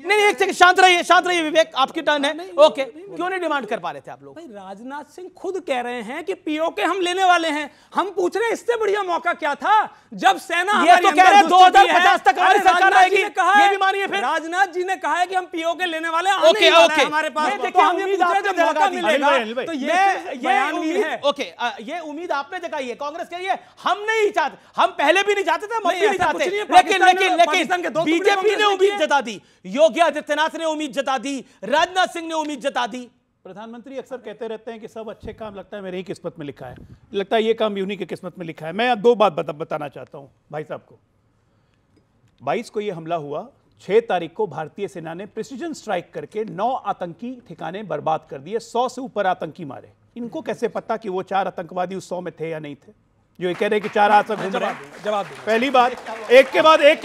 नहीं, एक सेकंड, शांत रहिए विवेक, आपकी टर्न है। ओके, क्यों नहीं डिमांड कर पा रहे थे आप लोग? भाई, राजनाथ सिंह खुद कह रहे हैं कि पीओके हम लेने वाले हैं। हम पूछ रहे हैं इससे बढ़िया मौका क्या था जब सेना ये तो कह रहे हैं 2050 तक हमारी सरकार रहेगी, ये भी मानिए। फिर राजनाथ जी ने कहा है कि हम पीओके लेने वाले हैं। हमारे पास ये उम्मीद आपने जगाई है, कांग्रेस कह रही है हम नहीं चाहते, हम पहले भी नहीं चाहते थे, हम भी नहीं चाहते, लेकिन बीजेपी ने उम्मीद जता दी, योगी आदित्यनाथ ने उम्मीद जता दी, राजनाथ सिंह ने उम्मीद जता दी। प्रधानमंत्री अक्सर कहते रहते हैं कि सब अच्छे काम लगता है मेरी ही किस्मत में लिखा है, लगता है ये काम भी उन्हीं की किस्मत में लिखा है। मैं 2 बात बताना चाहता हूं भाई साहब को। 22 को ये हमला हुआ, 6 तारीख को भारतीय सेना ने प्रिसीजन स्ट्राइक करके 9 आतंकी ठिकाने बर्बाद कर दिए, 100 से ऊपर आतंकी मारे। इनको कैसे पता कि वो 4 आतंकवादी उस 100 में थे या नहीं थे? जो कह रहे कि चार हाथ से घूम रहे हैं। जवाब पहली बात, एक के बाद एक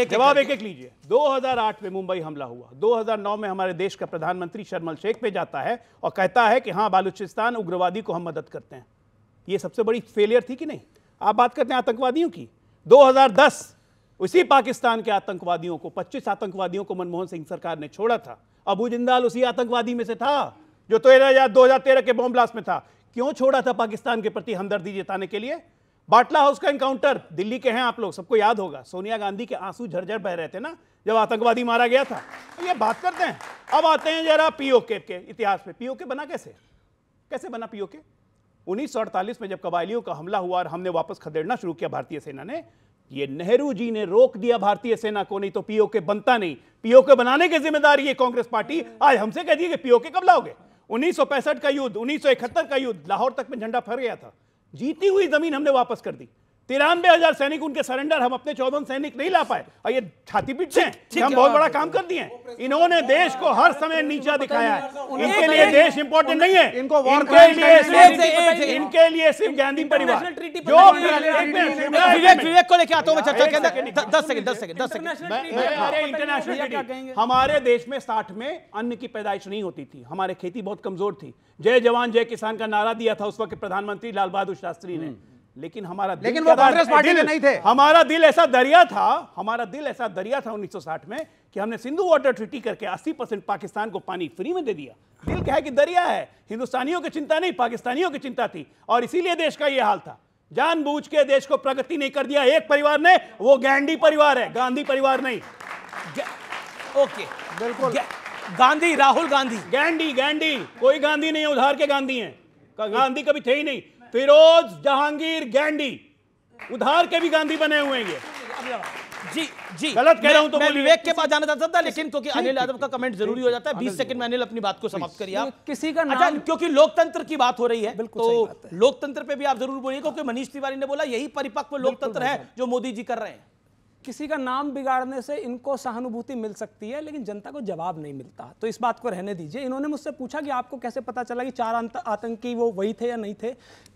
जवाब एक लीजिए। 2008 में मुंबई हमला हुआ, 2009 में हमारे देश का प्रधानमंत्री शर्म एल शेख पे जाता है और कहता है कि हाँ बलूचिस्तान उग्रवादी को हम मदद करते हैं। ये सबसे बड़ी फेलियर थी कि नहीं? आप बात करते हैं आतंकवादियों की। 2010 उसी पाकिस्तान के आतंकवादियों को, 25 आतंकवादियों को मनमोहन सिंह सरकार ने छोड़ा था। अबू जिंदाल उसी आतंकवादी में से था जो 2013 के बॉम्ब ब्लास्ट में था। क्यों छोड़ा था? पाकिस्तान के प्रति हमदर्दी जताने के लिए। बाटला हाउस का एनकाउंटर, दिल्ली के हैं आप लोग, सबको याद होगा। सोनिया गांधी के आंसू झरझर बह रहे थे ना जब आतंकवादी मारा गया था। ये बात करते हैं। अब आते हैं जरा पीओके के इतिहास पे। पीओके बना कैसे बना पीओके? 1948 में जब कबायलियों का हमला हुआ और हमने वापस खदेड़ना शुरू किया भारतीय सेना ने, ये नेहरू जी ने रोक दिया भारतीय सेना को, नहीं तो पीओके बनता नहीं। पीओके बनाने की जिम्मेदारी ये कांग्रेस पार्टी आज हमसे कह दी कि पीओके कब लाओगे? 1965 का युद्ध, 1971 का युद्ध, लाहौर तक में झंडा फहर गया था। जीती हुई जमीन हमने वापस कर दी। 93,000 सैनिक उनके सरेंडर, हम अपने 14 सैनिक नहीं ला पाए और ये छाती पीटते हैं हम बहुत बड़ा काम कर दिए। इन्होंने देश को हर समय नीचा दिखाया है। इनके लिए देश इंपॉर्टेंट नहीं है। इनके लिए सिर्फ गांधी परिवार जो विवेक को लेकर आता हूं मैं चर्चा के अंदर। 10 सेकंड। इंटरनेशनल हमारे देश में 60 में अन्न की पैदाइश नहीं होती थी। हमारे खेती बहुत कमजोर थी। जय जवान जय किसान का नारा दिया था उस वक्त प्रधानमंत्री लाल बहादुर शास्त्री ने। लेकिन वो कांग्रेस पार्टी में नहीं थे। हमारा दिल ऐसा दरिया था 1960 में कि हमने सिंधु वाटर ट्रीटी करके 80% पाकिस्तान को पानी फ्री में दे दिया। दिल क्या है कि दरिया है। हिंदुस्तानियों की चिंता नहीं, पाकिस्तानियों की चिंता थी और इसीलिए देश का यह हाल था। जानबूझ के देश को प्रगति नहीं कर दिया एक परिवार ने, वो गांधी परिवार है, गांधी परिवार नहीं। ओके, बिल्कुल। गांधी, राहुल गांधी, गांधी कोई गांधी नहीं है, उधार के गांधी हैं। गांधी कभी थे ही नहीं। फिरोज जहांगीर गांधी, उधार के भी गांधी बने हुए हैं। जी गलत कह रहा हूं तो मैं विवेक के पास जाना चाहता था, लेकिन क्योंकि अनिल यादव का कमेंट जरूरी हो जाता है। 20 सेकंड में अनिल अपनी बात को समाप्त करिए आप। किसी का नाम, क्योंकि लोकतंत्र की बात हो रही है तो लोकतंत्र पे भी आप जरूर बोलिए, क्योंकि मनीष तिवारी ने बोला यही परिपक्व लोकतंत्र है जो मोदी जी कर रहे हैं। किसी का नाम बिगाड़ने से इनको सहानुभूति मिल सकती है, लेकिन जनता को जवाब नहीं मिलता, तो इस बात को रहने दीजिए। इन्होंने मुझसे पूछा कि आपको कैसे पता चला कि 4 आतंकी वो वही थे या नहीं थे।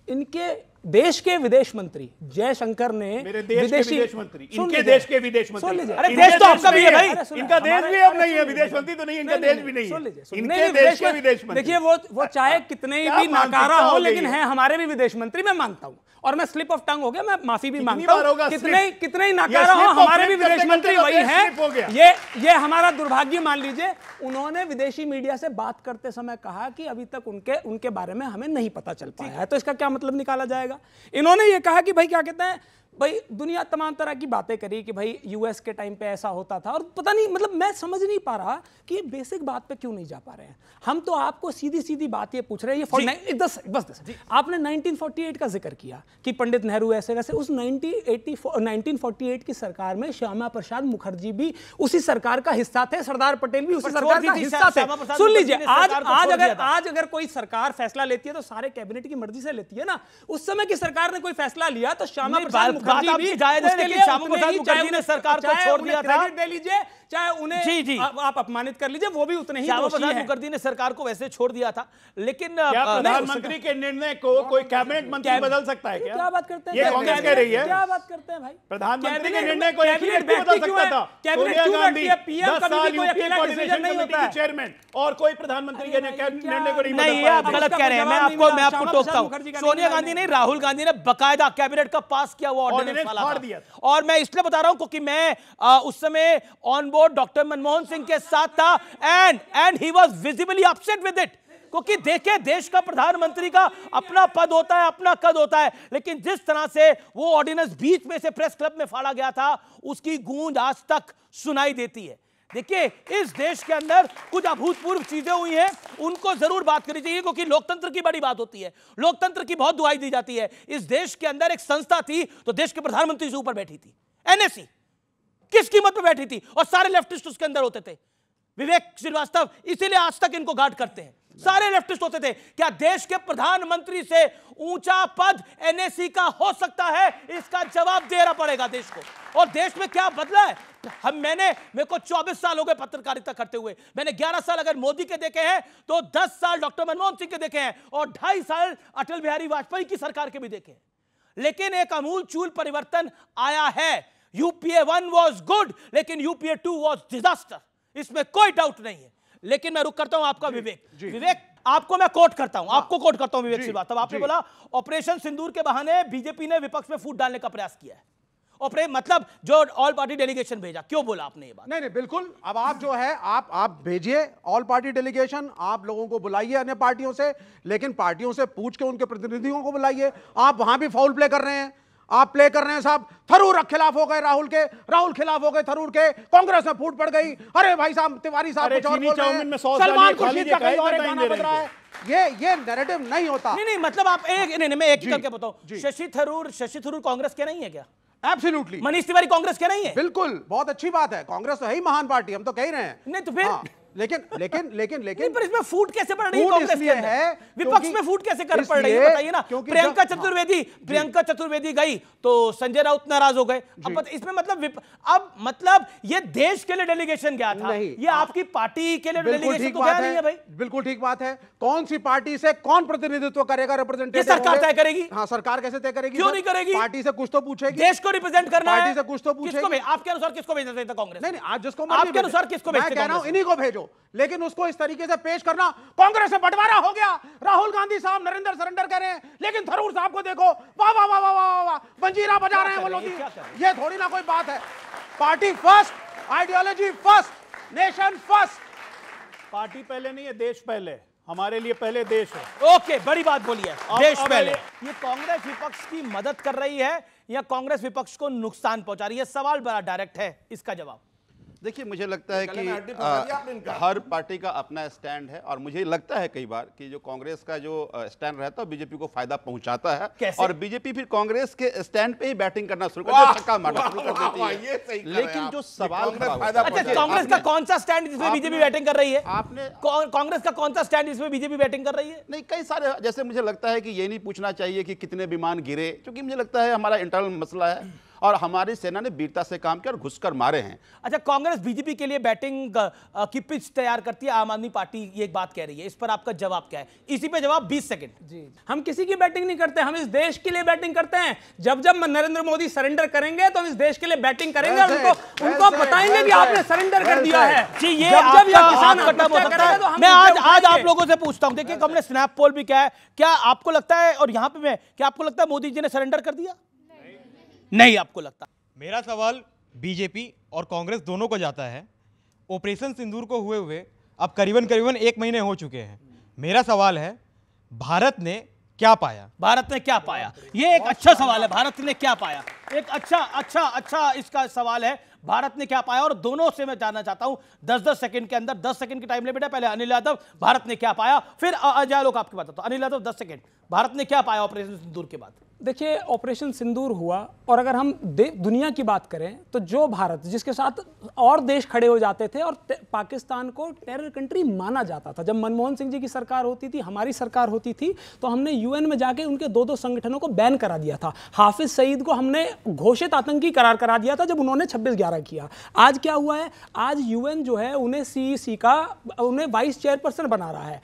इनके देश के विदेश मंत्री जयशंकर ने, मेरे देश के विदेश मंत्री, इनके देश के विदेश मंत्री, अरे देश तो आपका भी है भाई, इनका देश भी अब नहीं है, विदेश मंत्री तो नहीं, इनका देश भी नहीं है, इनके देश के विदेश मंत्री। देखिए वो चाहे कितने भी नाकारा हो, लेकिन है हमारे भी विदेश मंत्री, मैं मानता हूं। और मैं स्लिप ऑफ टंग हो गया, मैं माफी भी मांगता हूं। कितने ही नाकारा हो, हमारे भी विदेश मंत्री वही हैं। ये हमारा दुर्भाग्य मान लीजिए। उन्होंने विदेशी मीडिया से बात करते समय कहा कि अभी तक उनके बारे में हमें नहीं पता चल पाया है, तो इसका क्या मतलब निकाला जाएगा? इन्होंने ये कहा कि भाई क्या कहते हैं, भाई दुनिया तमाम तरह की बातें करी कि भाई यूएस के टाइम पे ऐसा होता था, और पता नहीं, मतलब मैं समझ नहीं पा रहा कि ये बेसिक बात पे क्यों नहीं जा पा रहे हैं। हम तो आपको सीधी सीधी बात ये पूछ रहे हैं। आपने 1948 का जिक्र किया कि पंडित नेहरू ऐसे वैसे, उस 1948 की सरकार में श्यामा प्रसाद मुखर्जी भी उसी सरकार का हिस्सा थे, सरदार पटेल भी उसी सरकार का हिस्सा थे। सुन लीजिए, आज अगर कोई सरकार फैसला लेती है तो सारे कैबिनेट की मर्जी से लेती है ना। उस समय की सरकार ने कोई फैसला लिया तो श्यामा प्रसाद मुखर्जी भी मुखर्जी ने सरकार को छोड़ दिया था। क्रेडिट दे लीजिए, चाहे उन्हें आप अपमानित कर लीजिए, वो भी उतने ही श्यामा प्रसाद मुखर्जी ने सरकार को वैसे छोड़ दिया था। लेकिन क्या प्रधानमंत्री के निर्णय को कोई कैबिनेट मंत्री बदल सकता है? क्या बात करते हैं? ये कांग्रेस कह रही है। क्या बात करते हैं भाई? प्रधानमंत्री के निर्णय को एक ही व्यक्ति बदल सकता था। कैबिनेट क्यों बैठती है? पीएम कभी भी कोई अकेला डिसीजन नहीं होता है। चेयरमैन और कोई प्रधानमंत्री के निर्णय को नहीं, आप गलत कह रहे हैं। मैं आपको टोकता हूं। सोनिया गांधी ने, राहुल गांधी ने बकायदा कैबिनेट का पास किया हुआ ऑर्डिनेंस फाड़ दिया। और मैं इसलिए बता रहा हूं क्योंकि मैं उस समय on board doctor Manmohan Singh के साथ था, and he was visibly upset with it. क्योंकि देखे, देश का प्रधानमंत्री का अपना पद होता है, अपना कद होता है, लेकिन जिस तरह से वो ऑर्डिनेंस बीच में से प्रेस क्लब में फाड़ा गया था, उसकी गूंज आज तक सुनाई देती है। देखिए, इस देश के अंदर कुछ अभूतपूर्व चीजें हुई हैं, उनको जरूर बात करनी चाहिए, क्योंकि लोकतंत्र की बड़ी बात होती है, लोकतंत्र की बहुत दुहाई दी जाती है। इस देश के अंदर एक संस्था थी तो देश के प्रधानमंत्री से ऊपर बैठी थी, एनएससी, किस कीमत पे बैठी थी, और सारे लेफ्टिस्ट उसके अंदर होते थे। विवेक श्रीवास्तव इसीलिए आज तक इनको गार्ड करते हैं, सारे लेफ्टिस्ट होते थे। क्या देश के प्रधानमंत्री से ऊंचा पद एनएससी का हो सकता है? इसका जवाब देना पड़ेगा देश को। और देश में क्या बदला है? मेरे को 24 साल हो गए पत्रकारिता करते हुए। मैंने 11 साल अगर मोदी के देखे हैं तो 10 साल डॉक्टर मनमोहन सिंह के देखे हैं, और 2.5 साल अटल बिहारी वाजपेयी की सरकार के भी देखे हैं। लेकिन एक अमूलचूल परिवर्तन आया है। यूपीए 1 वॉज गुड, लेकिन यूपीए 2 वॉज डिजास्टर, इसमें कोई डाउट नहीं है। लेकिन मैं रुक करता हूं आपका विवेक, आपको मैं कोट करता हूं, आपको कोट करता हूं विवेक श्रीवास्तव। आपने बोला ऑपरेशन सिंदूर के बहाने बीजेपी ने विपक्ष में फूट डालने का प्रयास किया है, मतलब जो ऑल पार्टी डेलीगेशन भेजा। क्यों बोला आपने ये बात? नहीं बिल्कुल, अब आप जो है आप भेजिए ऑल पार्टी डेलीगेशन, आप लोगों को बुलाइए अन्य पार्टियों से, लेकिन पार्टियों से पूछ के उनके प्रतिनिधियों को बुलाइए। आप वहां भी फाउल प्ले कर रहे हैं, आप प्ले कर रहे हैं साहब। थरूर खिलाफ हो गए राहुल के, राहुल खिलाफ हो गए थरूर के, कांग्रेस में फूट पड़ गई। अरे भाई साहब, तिवारी साहब कुछ और बोल रहे हैं, सलमान खुर्शीद का कहीं और एक गाना बज रहा है। ये नैरेटिव नहीं होता। नहीं, मतलब आप मैं एक ही करके बताऊं, शशि थरूर कांग्रेस के नहीं है क्या? एब्सोल्युटली। मनीष तिवारी कांग्रेस के नहीं है? बिल्कुल, बहुत अच्छी बात है, कांग्रेस तो है ही महान पार्टी, हम तो कह ही रहे हैं। नहीं तो फिर लेकिन पर इसमें फूट कैसे पड़ रही है कांग्रेस के अंदर? विपक्ष में फूट कैसे कर पड़ रही है बताइए ना। प्रियंका चतुर्वेदी गई तो संजय राउत नाराज हो गए। अब इसमें मतलब ये देश के लिए डेलीगेशन गया था, ये आपकी पार्टी के लिए डेलीगेशन तो गया नहीं है भाई। बिल्कुल ठीक बात है। कौन सी पार्टी से कौन प्रतिनिधित्व करेगा, रिप्रेजेंटेटिव? सरकार तय करेगी। हाँ, सरकार कैसे तय करेगी? क्यों नहीं करेगी? पार्टी से कुछ तो पूछेगी, देश को रिप्रेजेंट करना है, पार्टी से कुछ तो पूछेगी। आपके अनुसार किसको भेजना चाहिए था कांग्रेस? नहीं, आज जिसको आपके अनुसार किसको भेजना? मैं कह रहा हूं इन्हीं को भेजो, लेकिन उसको इस तरीके से पेश करना, कांग्रेस से बंटवारा हो गया, राहुल गांधी साहब नरेंद्र सरेंडर कर रहे हैं, लेकिन थरूर साहब को देखो, वाह वाह वाह वाह वाह वाह, मंजीरा बजा रहे हैं वो लोग। ये थोड़ी ना कोई बात है। Party first, ideology first, nation first. Party पहले नहीं है, देश पहले। हमारे लिए पहले देश है। ओके, बड़ी बात बोली है, देश पहले। ये कांग्रेस विपक्ष की मदद कर रही है या कांग्रेस विपक्ष को नुकसान पहुंचा रही है? सवाल बड़ा डायरेक्ट है, इसका जवाब। देखिए, मुझे लगता है कि हर पार्टी का अपना स्टैंड है, और मुझे लगता है कई बार कि जो कांग्रेस का जो स्टैंड रहता है बीजेपी को फायदा पहुंचाता है। कैसे? और बीजेपी फिर कांग्रेस के स्टैंड पे ही बैटिंग करना शुरू करती है, छक्का मारना शुरू कर देती है। लेकिन जो सवाल कांग्रेस का कौन सा स्टैंड जिसमें बीजेपी बैटिंग कर रही है? आपने कांग्रेस का कौन सा स्टैंड जिसमें बीजेपी बैटिंग कर रही है? नहीं, कई सारे, जैसे मुझे लगता है कि ये नहीं पूछना चाहिए कि कितने विमान गिरे, क्योंकि मुझे लगता है हमारा इंटरनल मसला है, और हमारी सेना ने वीरता से काम किया और घुसकर मारे हैं। अच्छा, कांग्रेस बीजेपी के लिए बैटिंग की पिच तैयार करती है, आम आदमी पार्टी ये एक बात कह रही है, इस पर आपका जवाब क्या है? इसी पे जवाब 20 सेकंड। जी, हम किसी की बैटिंग नहीं करते, हम इस देश के लिए बैटिंग करते हैं। जब जब नरेंद्र मोदी सरेंडर करेंगे तो हम इस देश के लिए बैटिंग करेंगे, उनको बताएंगे कि आपने सरेंडर कर दिया है। जी, ये मैं आज आप लोगों से पूछता हूं, देखिए हमने स्नैप पोल भी क्या है, क्या आपको लगता है, और यहां पे क्या आपको लगता है मोदी जी ने सरेंडर कर दिया? नहीं आपको लगता? मेरा सवाल बीजेपी और कांग्रेस दोनों को जाता है। ऑपरेशन सिंदूर को हुए अब करीबन 1 महीने हो चुके हैं। मेरा सवाल है, भारत ने क्या पाया? भारत ने क्या पाया? ये एक अच्छा सवाल है, भारत ने क्या पाया? एक अच्छा इसका सवाल है, भारत ने क्या पाया? और दोनों से मैं जानना चाहता हूं 10-10 सेकंड के अंदर, 10 सेकंड की टाइम लिमिट है। पहले अनिल यादव, भारत ने क्या पाया, फिर अजय लोग आपकी बात। तो अनिल यादव 10 सेकंड, भारत ने क्या पाया ऑपरेशन सिंदूर के बाद? देखिए, ऑपरेशन सिंदूर हुआ, और अगर हम दुनिया की बात करें तो जो भारत, जिसके साथ और देश खड़े हो जाते थे और पाकिस्तान को टेरर कंट्री माना जाता था, जब मनमोहन सिंह जी की सरकार होती थी, हमारी सरकार होती थी, तो हमने यूएन में जाके उनके 2-2 संगठनों को बैन करा दिया था। हाफिज सईद को हमने घोषित आतंकी करार करा दिया था जब उन्होंने 26/11 किया। आज क्या हुआ है? आज यूएन जो है उन्हें CEC का उन्हें वाइस चेयरपर्सन बना रहा है।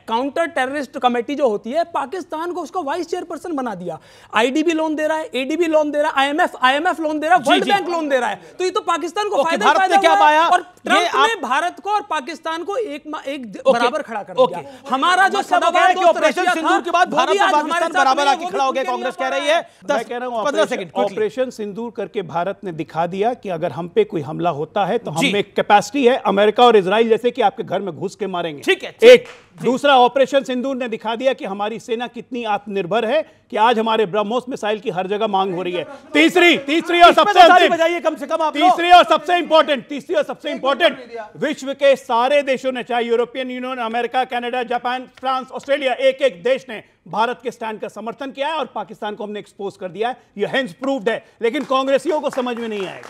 काउंटर टेररिस्ट कमेटी जो होती है, पाकिस्तान को उसको वाइस चेयरपर्सन बना दिया। IDB लोन दे रहा है, ADB लोन दे रहा है, IMF लोन दे रहा है, वर्ल्ड बैंक लोन दे रहा है। तो ये तो पाकिस्तान को फायदा क्या पाया? और ट्रंप ने भारत को और पाकिस्तान को एक बराबर खड़ा कर दिया। हमारा जो सदाबहार ऑपरेशन सिंदूर के बाद भारत और पाकिस्तान बराबर आके खड़ा हो गया, कांग्रेस कह रही है। 15 सेकंड। ऑपरेशन सिंदूर करके भारत ने दिखा दिया कि अगर हम पे कोई हमला होता है तो हम में कैपेसिटी है अमेरिका और इजराइल जैसे कि आपके घर में घुस के मारेंगे। ठीक है। एक दूसरा, ऑपरेशन सिंदूर ने दिखा दिया कि हमारी सेना कितनी आत्मनिर्भर है, कि आज हमारे ब्रह्मोस मिसाइल की हर जगह मांग हो रही है। तीसरी और सबसे इंपॉर्टेंट, विश्व के सारे देशों ने, चाहे European union, America, Canada, Japan, France, Australia, एक देश ने भारत के स्टैंड का समर्थन किया है और पाकिस्तान को हमने एक्सपोज कर दिया है। ये हेंस प्रूव्ड है, लेकिन कांग्रेसियों को समझ में नहीं आएगा।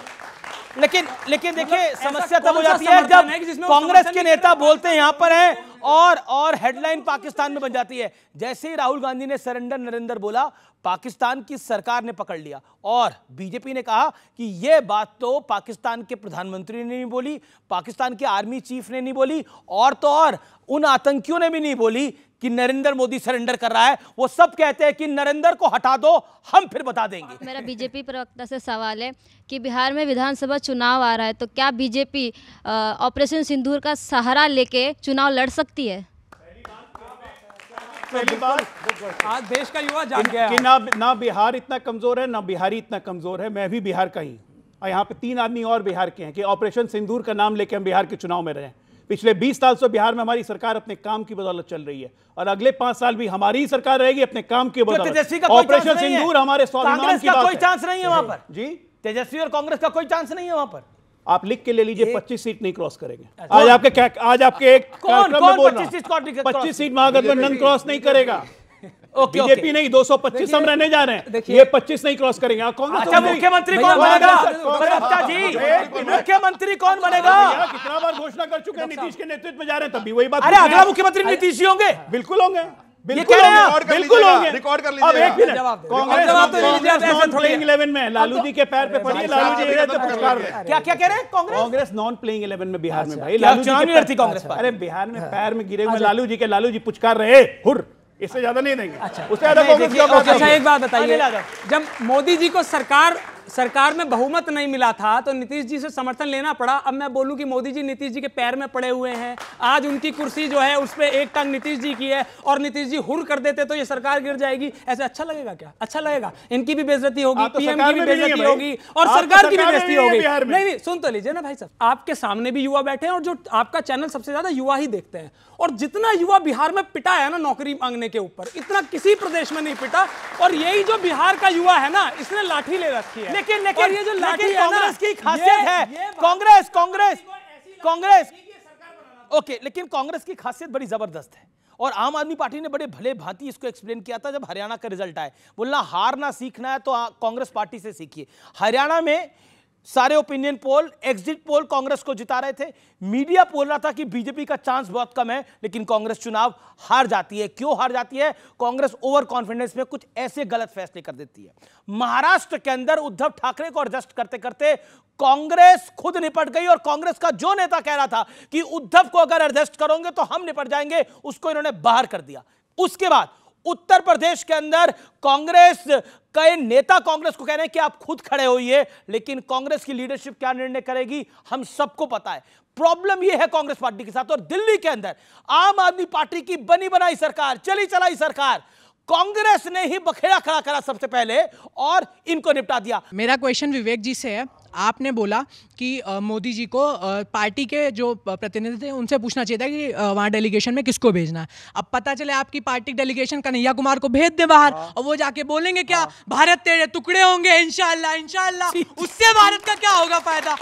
लेकिन देखिए, समस्या तब हो जाती है जब कांग्रेस के नेता बोलते हैं यहां पर हैं और हेडलाइन पाकिस्तान में बन जाती है। जैसे ही राहुल गांधी ने सरेंडर नरेंद्र बोला, पाकिस्तान की सरकार ने पकड़ लिया और बीजेपी ने कहा कि यह बात तो पाकिस्तान के प्रधानमंत्री ने नहीं बोली, पाकिस्तान के आर्मी चीफ ने नहीं बोली, और तो और उन आतंकियों ने भी नहीं बोली कि नरेंद्र मोदी सरेंडर कर रहा है। वो सब कहते हैं कि नरेंद्र को हटा दो, हम फिर बता देंगे। मेरा बीजेपी प्रवक्ता से सवाल है कि बिहार में विधानसभा चुनाव आ रहा है, तो क्या बीजेपी ऑपरेशन सिंदूर का सहारा लेके चुनाव लड़ सकती है? पहली बात, आज देश का युवा जान गया कि ना बिहार इतना कमजोर है, ना बिहारी इतना कमजोर है। मैं भी बिहार का ही, और यहाँ पे 3 आदमी और बिहार के हैं कि ऑपरेशन सिंदूर का नाम लेके हम बिहार के चुनाव में रहे। पिछले 20 साल से बिहार में हमारी सरकार अपने काम की बदौलत चल रही है, और अगले 5 साल भी हमारी ही सरकार रहेगी अपने काम की बदौलत। ऑपरेशन सिंदूर हमारे स्वाभिमान की बात है। कोई चांस नहीं है वहां पर जी। तेजस्वी और कांग्रेस का कोई चांस नहीं है वहां पर। आप लिख के ले लीजिए, 25 सीट नहीं क्रॉस करेंगे। आज आपके एक कार्यक्रम में बोल रहा हूं, 25 सीट महागठबंधन क्रॉस नहीं करेगा। बीजेपी नहीं, 225 हम रहने जा रहे हैं, ये 25 नहीं क्रॉस करेंगे। अच्छा, मुख्यमंत्री कौन बनेगा? मुख्यमंत्री कौन बनेगा? कितना बार घोषणा कर चुके हैं, नीतीश के नेतृत्व में जा रहे हैं, तब भी वही बात। अरे अगला मुख्यमंत्री नीतीश ही होंगे। बिल्कुल होंगे, बिल्कुल होंगे। रिकॉर्ड कर अब एक मिनट, कांग्रेस प्लेइंग 11 में लालू जी के पैर पे पड़ी। लालू जी क्या क्या कह रहे हैं? कांग्रेस नॉन प्लेइंग 11 में बिहार में भाई। लालू जी कांग्रेस। अरे बिहार में पैर में गिरे हुए लालू जी पुचकार रहे हुर, इससे ज्यादा नहीं देंगे। उससे ज्यादा कांग्रेस। अच्छा, एक बात बताइए, जब मोदी जी को सरकार में बहुमत नहीं मिला था तो नीतीश जी से समर्थन लेना पड़ा। अब मैं बोलूं कि मोदी जी नीतीश जी के पैर में पड़े हुए हैं, आज उनकी कुर्सी जो है उस पे एक टांग नीतीश जी की है, और नीतीश जी हुर कर देते तो ये सरकार गिर जाएगी। ऐसे अच्छा लगेगा क्या? अच्छा लगेगा? इनकी भी बेइज्जती होगी, पीएम की भी बेइज्जती होगी, और सरकार की भी बेइज्जती होगी। नहीं, सुन तो लीजिए ना भाई साहब, आपके सामने भी युवा बैठे हैं, और जो आपका चैनल सबसे ज्यादा युवा ही देखते हैं, और जितना युवा बिहार में पिटा है ना नौकरी मांगने के ऊपर, इतना किसी प्रदेश में नहीं पिटा। और यही जो बिहार का युवा है ना, इसने लाठी ले रखी है। लेकिन ये जो लाठी है कांग्रेस की खासियत है, कांग्रेस ओके, लेकिन कांग्रेस की खासियत बड़ी जबरदस्त है। और आम आदमी पार्टी ने बड़े भले भांति इसको एक्सप्लेन किया था जब हरियाणा का रिजल्ट आया। बोलना हारना सीखना है तो कांग्रेस पार्टी से सीखिए। हरियाणा में सारे opinion poll, exit poll Congress को जिता रहे थे। मीडिया बोल रहा था कि बीजेपी का चांस बहुत कम है, लेकिन कांग्रेस चुनाव हार जाती है। क्यों हार जाती है? कांग्रेस ओवर कॉन्फिडेंस में कुछ ऐसे गलत फैसले कर देती है। महाराष्ट्र के अंदर उद्धव ठाकरे को एडजस्ट करते करते कांग्रेस खुद निपट गई, और कांग्रेस का जो नेता कह रहा था कि उद्धव को अगर एडजस्ट करोगे तो हम निपट जाएंगे, उसको इन्होंने बाहर कर दिया। उसके बाद उत्तर प्रदेश के अंदर कांग्रेस कई नेता कांग्रेस को कह रहे हैं कि आप खुद खड़े होइए, लेकिन कांग्रेस की लीडरशिप क्या निर्णय करेगी हम सबको पता है। प्रॉब्लम यह है कांग्रेस पार्टी के साथ। और दिल्ली के अंदर आम आदमी पार्टी की बनी बनाई सरकार, चली चलाई सरकार, कांग्रेस ने ही बखेड़ा खड़ा करा सबसे पहले और इनको निपटा दिया। मेरा क्वेश्चन विवेक जी से है। आपने बोला कि मोदी जी को पार्टी के जो प्रतिनिधि थे उनसे पूछना चाहिए था कि वहाँ डेलीगेशन में किसको भेजना है। अब पता चले आपकी पार्टी डेलीगेशन कन्हैया कुमार को भेज दे बाहर, और वो जाके बोलेंगे क्या, भारत तेरे टुकड़े होंगे इंशाल्लाह इंशाल्लाह। उससे भारत का क्या होगा फायदा?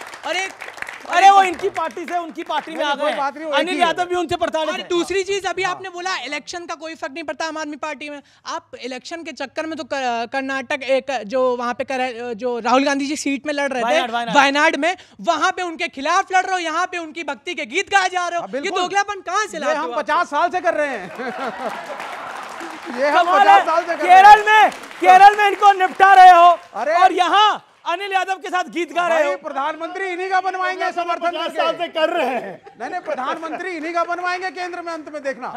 अरे वो इनकी पार्टी से उनकी पार्टी में आ गए। अनिल यादव भी उनसे प्रताड़ित है। दूसरी चीज, अभी आपने बोला इलेक्शन का कोई फर्क नहीं पड़ता आम आदमी पार्टी में। आप इलेक्शन के चक्कर में तो कर्नाटक एक जो वहां पे जो राहुल गांधी जी सीट में लड़ रहे थे वायनाड में, वहां पे उनके खिलाफ लड़ रहे हो, यहाँ पे उनकी भक्ति के गीत गाए जा रहे हो। ये दोगलापन कहाँ से लाते हो? हम 50 साल से कर रहे हैं। ये हम 50 साल से केरल में इनको निपटा रहे हो, और यहाँ अनिल यादव के साथ गीत गा रहे हो। प्रधानमंत्री इन्हीं का बनवाएंगे समर्थन करके कर रहे हैं। नहीं, प्रधानमंत्री इन्हीं का बनवाएंगे केंद्र में, अंत में देखना।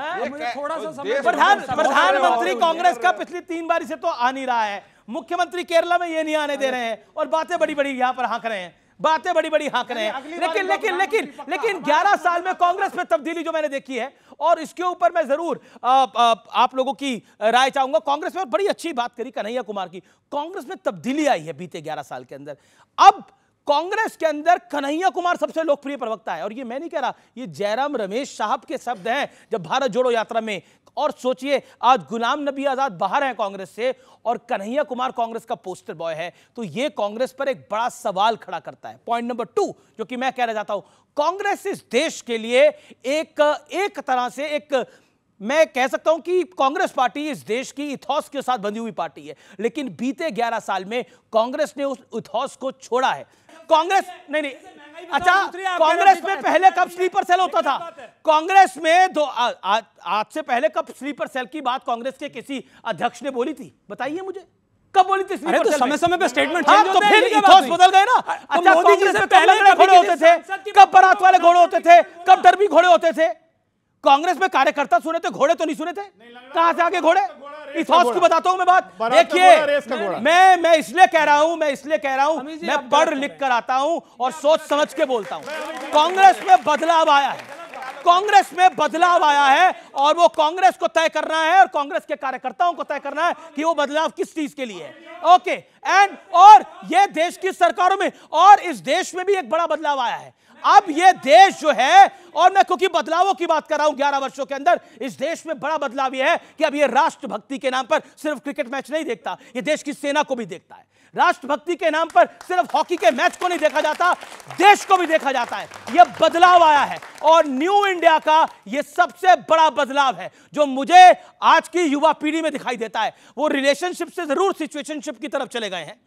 थोड़ा सा समय प्रधानमंत्री कांग्रेस का पिछली 3 बारी से तो आ नहीं रहा है। मुख्यमंत्री केरला में ये नहीं आने दे रहे हैं, और बातें बड़ी बड़ी यहाँ पर हाँक रहे हैं, बातें बड़ी बड़ी हाँक रहे हैं। लेकिन 11 साल में कांग्रेस में तब्दीली जो मैंने देखी है, और इसके ऊपर मैं जरूर आप लोगों की राय चाहूंगा। कांग्रेस में बड़ी अच्छी बात करी कन्हैया कुमार की, कांग्रेस में तब्दीली आई है बीते 11 साल के अंदर। अब कांग्रेस के अंदर कन्हैया कुमार सबसे लोकप्रिय प्रवक्ता है, और ये मैं नहीं कह रहा, ये जयराम रमेश साहब के शब्द हैं जब भारत जोड़ो यात्रा में। और सोचिए, आज गुलाम नबी आजाद बाहर हैं कांग्रेस से, और कन्हैया कुमार कांग्रेस का पोस्टर बॉय है, तो ये कांग्रेस पर एक बड़ा सवाल खड़ा करता है। पॉइंट नंबर 2 जो कि मैं कहना चाहता हूं, कांग्रेस इस देश के लिए एक तरह से मैं कह सकता हूं कि कांग्रेस पार्टी इस देश की इथॉस के साथ बंधी हुई पार्टी है, लेकिन बीते 11 साल में कांग्रेस ने उस इथॉस को छोड़ा है। कांग्रेस नहीं, अच्छा, कांग्रेस में पहले कब स्लीपर सेल होता था? कांग्रेस में आज से पहले कब स्लीपर सेल की बात कांग्रेस के किसी अध्यक्ष ने बोली थी? बताइए मुझे, कब बोली थी? अरे तो समय समय पे स्टेटमेंट चेंज होते हैं, तो फिर इथॉस बदल गए ना। अच्छा, मोदी जी से पहले घोड़े होते थे, कब बारात वाले घोड़े होते थे, कब डरबी घोड़े होते थे? कांग्रेस में कार्यकर्ता सुने थे, घोड़े तो नहीं सुने थे। कहां से आगे घोड़े? इस हौस की बताता हूं मैं बात। देखिए मैं इसलिए कह रहा हूं, मैं पढ़ लिख कर आता हूं और सोच समझ के बोलता हूं। कांग्रेस में बदलाव आया है, कांग्रेस में बदलाव आया है और वो कांग्रेस को तय करना है और कांग्रेस के कार्यकर्ताओं को तय करना है कि वो बदलाव किस चीज के लिए है। ओके एंड और ये देश की सरकारों में और इस देश में भी एक बड़ा बदलाव आया है। अब ये देश जो है, और मैं क्योंकि बदलावों की बात कर रहा हूं 11 वर्षों के अंदर, इस देश में बड़ा बदलाव यह है कि अब ये राष्ट्रभक्ति के नाम पर सिर्फ क्रिकेट मैच नहीं देखता, ये देश की सेना को भी देखता है। राष्ट्रभक्ति के नाम पर सिर्फ हॉकी के मैच को नहीं देखा जाता, देश को भी देखा जाता है। यह बदलाव आया है और न्यू इंडिया का यह सबसे बड़ा बदलाव है जो मुझे आज की युवा पीढ़ी में दिखाई देता है। वो रिलेशनशिप से जरूर सिचुएशनशिप की तरफ चले गए हैं,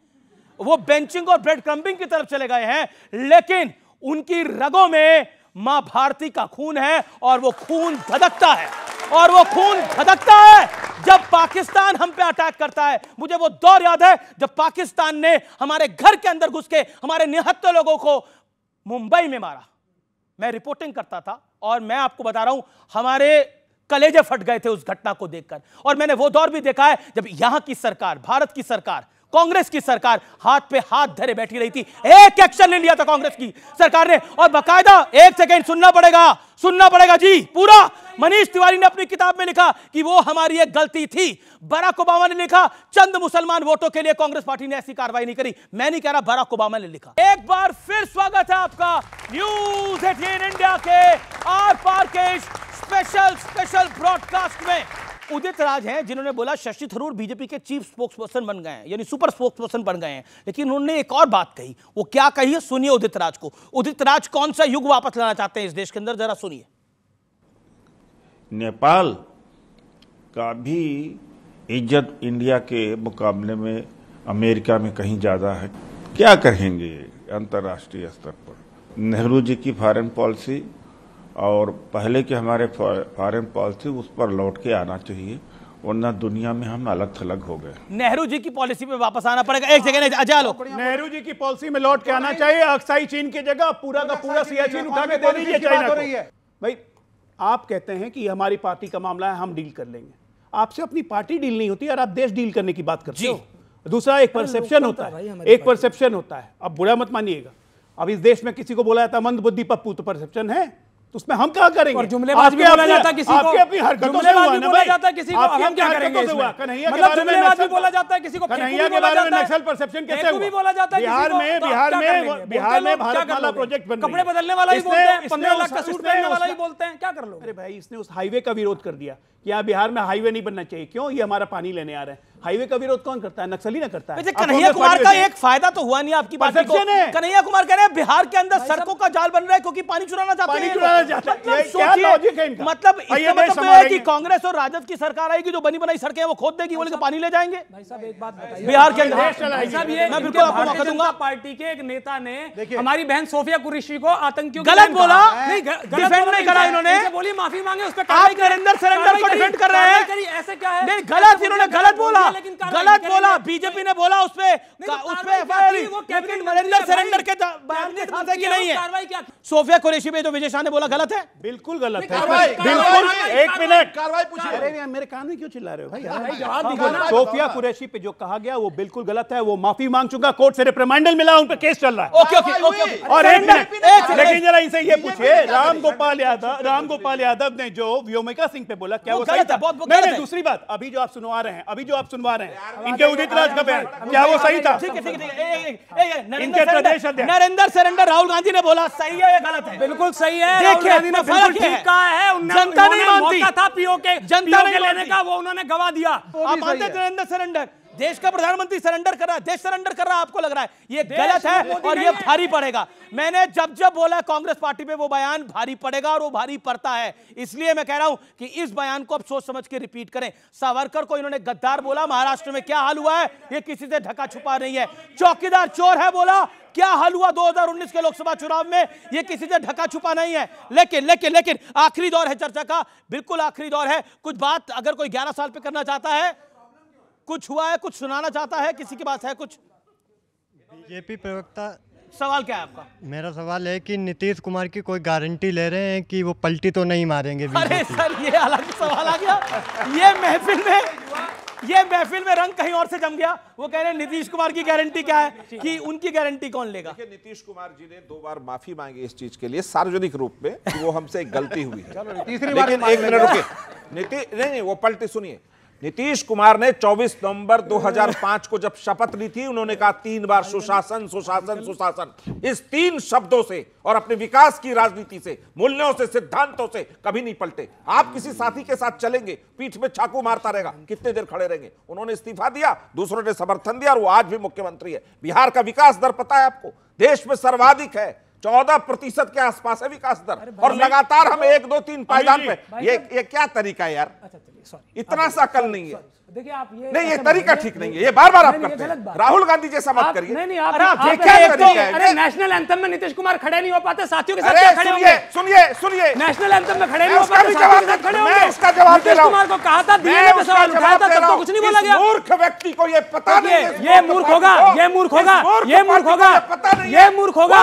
वो बेंचिंग और ब्रेड क्रम्बिंग की तरफ चले गए हैं, लेकिन उनकी रगों में मां भारती का खून है और वो खून धधकता है, और वो खून धधकता है जब पाकिस्तान हम पे अटैक करता है। मुझे वो दौर याद है जब पाकिस्तान ने हमारे घर के अंदर घुस के हमारे निहत्थे लोगों को मुंबई में मारा। मैं रिपोर्टिंग करता था और मैं आपको बता रहा हूं हमारे कलेजे फट गए थे उस घटना को देखकर। और मैंने वो दौर भी देखा है जब यहां की सरकार, भारत की सरकार, कांग्रेस की सरकार हाथ पे हाथ धरे बैठी रही थी। एक एक्शन ले लिया था कांग्रेस की सरकार ने, और बाकायदा, एक सेकेंड सुनना पड़ेगा जी पूरा। मनीष तिवारी ने अपनी किताब में लिखा कि वो हमारी एक गलती थी। बराक ओबामा ने लिखा चंद मुसलमान वोटों के लिए कांग्रेस पार्टी ने ऐसी कार्रवाई नहीं करी। मैं नहीं कह रहा, बराक ओबामा ने लिखा। एक बार फिर स्वागत है आपका न्यूज़ 18 इंडिया के आर पार के स्पेशल ब्रॉडकास्ट में। उदित राज हैं जिन्होंने बोला शशि थरूर बीजेपी के चीफ स्पोक्सपर्सन बन गए हैं, यानी सुपर स्पोक्सपर्सन बन गए हैं, लेकिन उन्होंने एक और बात कही। वो क्या कही है सुनिए उदित राज को। उदित राज कौन सा युग वापस लाना चाहते हैं इस देश के अंदर, जरा सुनिए। नेपाल का भी इज्जत इंडिया के मुकाबले में अमेरिका में कहीं ज्यादा है। क्या कहेंगे अंतर्राष्ट्रीय स्तर पर? नेहरू जी की फॉरेन पॉलिसी और पहले के हमारे फॉरेन पॉलिसी, उस पर लौट के आना चाहिए, वरना दुनिया में हम अलग थलग हो गए। नेहरू जी की पॉलिसी पे वापस आना पड़ेगा। एक सेकंड अजय लोग, नेहरू जी की पॉलिसी में लौट के आना चाहिए। अक्साई चीन की जगह पूरा का पूरा सियाचिन उठा के दे दीजिए चाइना को। भाई आप कहते हैं कि हमारी पार्टी का मामला है, हम डील कर लेंगे। आपसे अपनी पार्टी डील नहीं होती और आप देश डील करने की बात करते हो। दूसरा एक परसेप्शन होता है, एक परसेप्शन होता है। अब बुरा मत मानिएगा, अब इस देश में किसी को बोला जाता मंद बुद्धि पप्पू, तो परसेप्शन है, तो उसमें हम क्या करेंगे? और जुमलेबाज भी बोला जाता किसी को, अपनी हरकतों से हुआ ना भाई, किसी को हम क्या करेंगे? कन्हैया के बारे में भी बोला जाता है किसी को, कन्हैया के बारे में नक्सल परसेप्शन कैसे हुआ? बोला जाता है बिहार में भारतमाला प्रोजेक्ट बन, कपड़े बदलने वाला ही बोलते हैं, 15 लाख का सूट पहनने वाला ही बोलते हैं, क्या कर लो? अरे भाई इसने उस हाईवे का विरोध कर दिया कि यहाँ बिहार में हाईवे नहीं बनना चाहिए। क्यों? ये हमारा पानी लेने आ रहे हैं। हाईवे का विरोध कौन करता है? नक्सली ना करता है। कन्हैया कुमार का एक फायदा तो हुआ नहीं आपकी पार्टी को। कन्हैया कुमार कह रहे हैं बिहार के अंदर सड़कों का जाल बन रहा है क्योंकि पानी चुराना चाहते हैं। मतलब इसका मतलब है कि कांग्रेस और राजद की सरकार आएगी, जो बनी बनाई सड़कें वो खोद देगी, बोले पानी ले जाएंगे। भाई साहब एक बात बताइए, बिहार के अंदर मैं बिल्कुल आपको मौका दूंगा। पार्टी के एक नेता ने हमारी बहन सोफिया कुरैशी को आतंकियों गलत बोला, डिफेंड नहीं करा इन्होंने, बोली माफी मांगे, उस पर आप नरेंद्र सरेंडर को डिफेंड कर रहे हैं। ऐसे क्या है? नहीं गलत, इन्होंने गलत बोला, बीजेपी ने बोला उसपे नरेंद्र सरेंडर के बयान के साथ है कि नहीं है? सोफिया कुरैशी पे जो विजय शाह ने बोला गलत है, बिल्कुल गलत है, बिल्कुल। एक मिनट, कार्रवाई पूछिए। अरे मेरे कान में क्यों चिल्ला रहे हो भाई? सोफिया कुरैशी पे जो कहा गया वो बिल्कुल गलत है। वो माफी मांग चुका, कोर्ट से रिप्रिमांडल मिला, उन पे केस चल रहा है। Okay okay okay. और एक मिनट, लेकिन जरा इनसे ये पूछिए, राम गोपाल यादव ने जो व्योमिका सिंह पे बोला, क्या वो सही था? नहीं, दूसरी बात, अभी जो आप सुनवा रहे हैं इनके उदित राज का बयान, क्या वो सही था? ठीक है। नरेंद्र सरेंडर राहुल गांधी ने बोला सही है या गलत है? बिल्कुल सही है। देखिए बिल्कुल ठीक कहा है। जनता नहीं मानती था पीओ के, जनता नहीं लेने का, वो उन्होंने गवा दिया। आप मानते नरेंद्र सरेंडर? देश का प्रधानमंत्री सरेंडर कर रहा है, देश सरेंडर कर रहा है, आपको लग रहा है ये गलत है और ये भारी पड़ेगा। मैंने जब बोला कांग्रेस पार्टी पे वो बयान भारी पड़ेगा और वो भारी पड़ता है, इसलिए मैं कह रहा हूं कि इस बयान को अब सोच समझ के रिपीट करें। सावरकर को इन्होंने गद्दार बोला, महाराष्ट्र में क्या हाल हुआ है ये किसी से ढका छुपा नहीं है। चौकीदार चोर है बोला, क्या हाल हुआ 2019 के लोकसभा चुनाव में, ये किसी से ढका छुपा नहीं है। लेकिन आखिरी दौर है चर्चा का, बिल्कुल आखिरी दौर है। कुछ बात अगर कोई 11 साल पे करना चाहता है, कुछ हुआ है, कुछ सुनाना चाहता है, किसी के पास है कुछ? बीजेपी प्रवक्ता सवाल क्या है आपका? मेरा सवाल है कि नीतीश कुमार की कोई गारंटी ले रहे हैं कि वो पलटी तो नहीं मारेंगे? अरे सर, ये अलग सवाल आ गया। ये महफिल में रंग कहीं और से जम गया। वो कह रहे हैं नीतीश कुमार की गारंटी क्या है, कि उनकी गारंटी कौन लेगा? देखिए, नीतीश कुमार जी ने 2 बार माफी मांगी इस चीज के लिए सार्वजनिक रूप में कि वो हमसे एक गलती हुई है। तीसरी बार लेकिन एक मिनट रुकिए, नहीं, वो पलटी सुनिए। नीतीश कुमार ने 24 नवंबर 2005 को जब शपथ ली थी, उन्होंने कहा 3 बार सुशासन सुशासन सुशासन। इस 3 शब्दों से और अपने विकास की राजनीति से, मूल्यों से, सिद्धांतों से कभी नहीं पलटे। आप किसी साथी के साथ चलेंगे, पीठ में चाकू मारता रहेगा, कितने देर खड़े रहेंगे? उन्होंने इस्तीफा दिया, दूसरों ने समर्थन दिया और वो आज भी मुख्यमंत्री है। बिहार का विकास दर पता है आपको, देश में सर्वाधिक है, 14% के आसपास है विकास दर, और लगातार हम 1, 2, 3 पायदान पे। ये क्या तरीका है यार? इतना सा कल नहीं है। देखिए आप ये तरीका ठीक नहीं है, ये बार-बार आप करते हैं। राहुल गांधी जैसा मत करिए। नहीं, आप क्या तरीका है? अरे नेशनल एंथम में नीतीश कुमार खड़े नहीं हो पाते, साथियों के साथ क्या खड़े होंगे? सुनिए, नेशनल एंथम में खड़े नहीं हो पाते, साथियों के साथ खड़े होंगे। मैं उसका जवाब दे रहा हूं। नीतीश कुमार को कहा था, दिल्ली में सवाल उठाया था, तब तो कुछ नहीं बोला गया। मूर्ख व्यक्ति को ये पता नहीं है। ये मूर्ख होगा, ये मूर्ख होगा, ये मूर्ख होगा, ये मूर्ख होगा,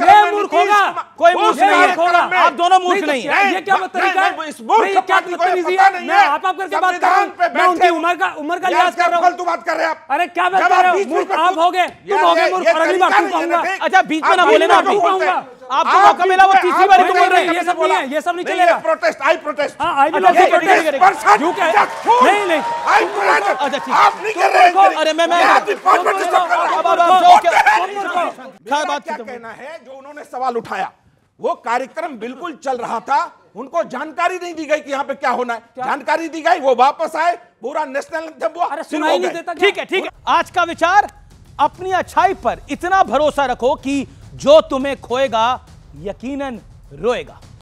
ये मूर्ख होगा, कोई मूर्ख नहीं होगा। आप दोनों मूर्ख नहीं है। ये क्या तरीका है? इस मूर्ख क्या बदतमीजी है? मैं आप करके बात कर रहा हूं, मैं उनकी उम्र का लिहाज कर रहा हूं। बात कर रहे हैं आप। अरे क्या बात कर रहे हो? मूर्ख आप हो गए, तुम हो गए मूर्ख, और अगली बार तुम कहूंगा। अच्छा, बीच में ना बोले ना, आप कहूंगा। आपको मौका मिला, वो तीसरी बार बोल रहे हैं। ये सब नहीं है, ये सब नहीं चलेगा। प्रोटेस्ट, आई प्रोटेस्ट। हां, आई विल आल्सो प्रोटेस्ट। झूठ है। नहीं, आई प्रोटेस्ट। अच्छा ठीक, आप नहीं कर रहे हैं। अरे मैं क्या कहना है? जो उन्होंने सवाल उठाया, वो कार्यक्रम बिल्कुल चल रहा था, उनको जानकारी नहीं दी गई कि यहाँ पे क्या होना है। जानकारी दी गई, वो वापस आए, पूरा नेशनल एंथम हुआ, सुनाई नहीं देता। ठीक है। आज का विचार, अपनी अच्छाई पर इतना भरोसा रखो कि जो तुम्हें खोएगा यकीनन रोएगा।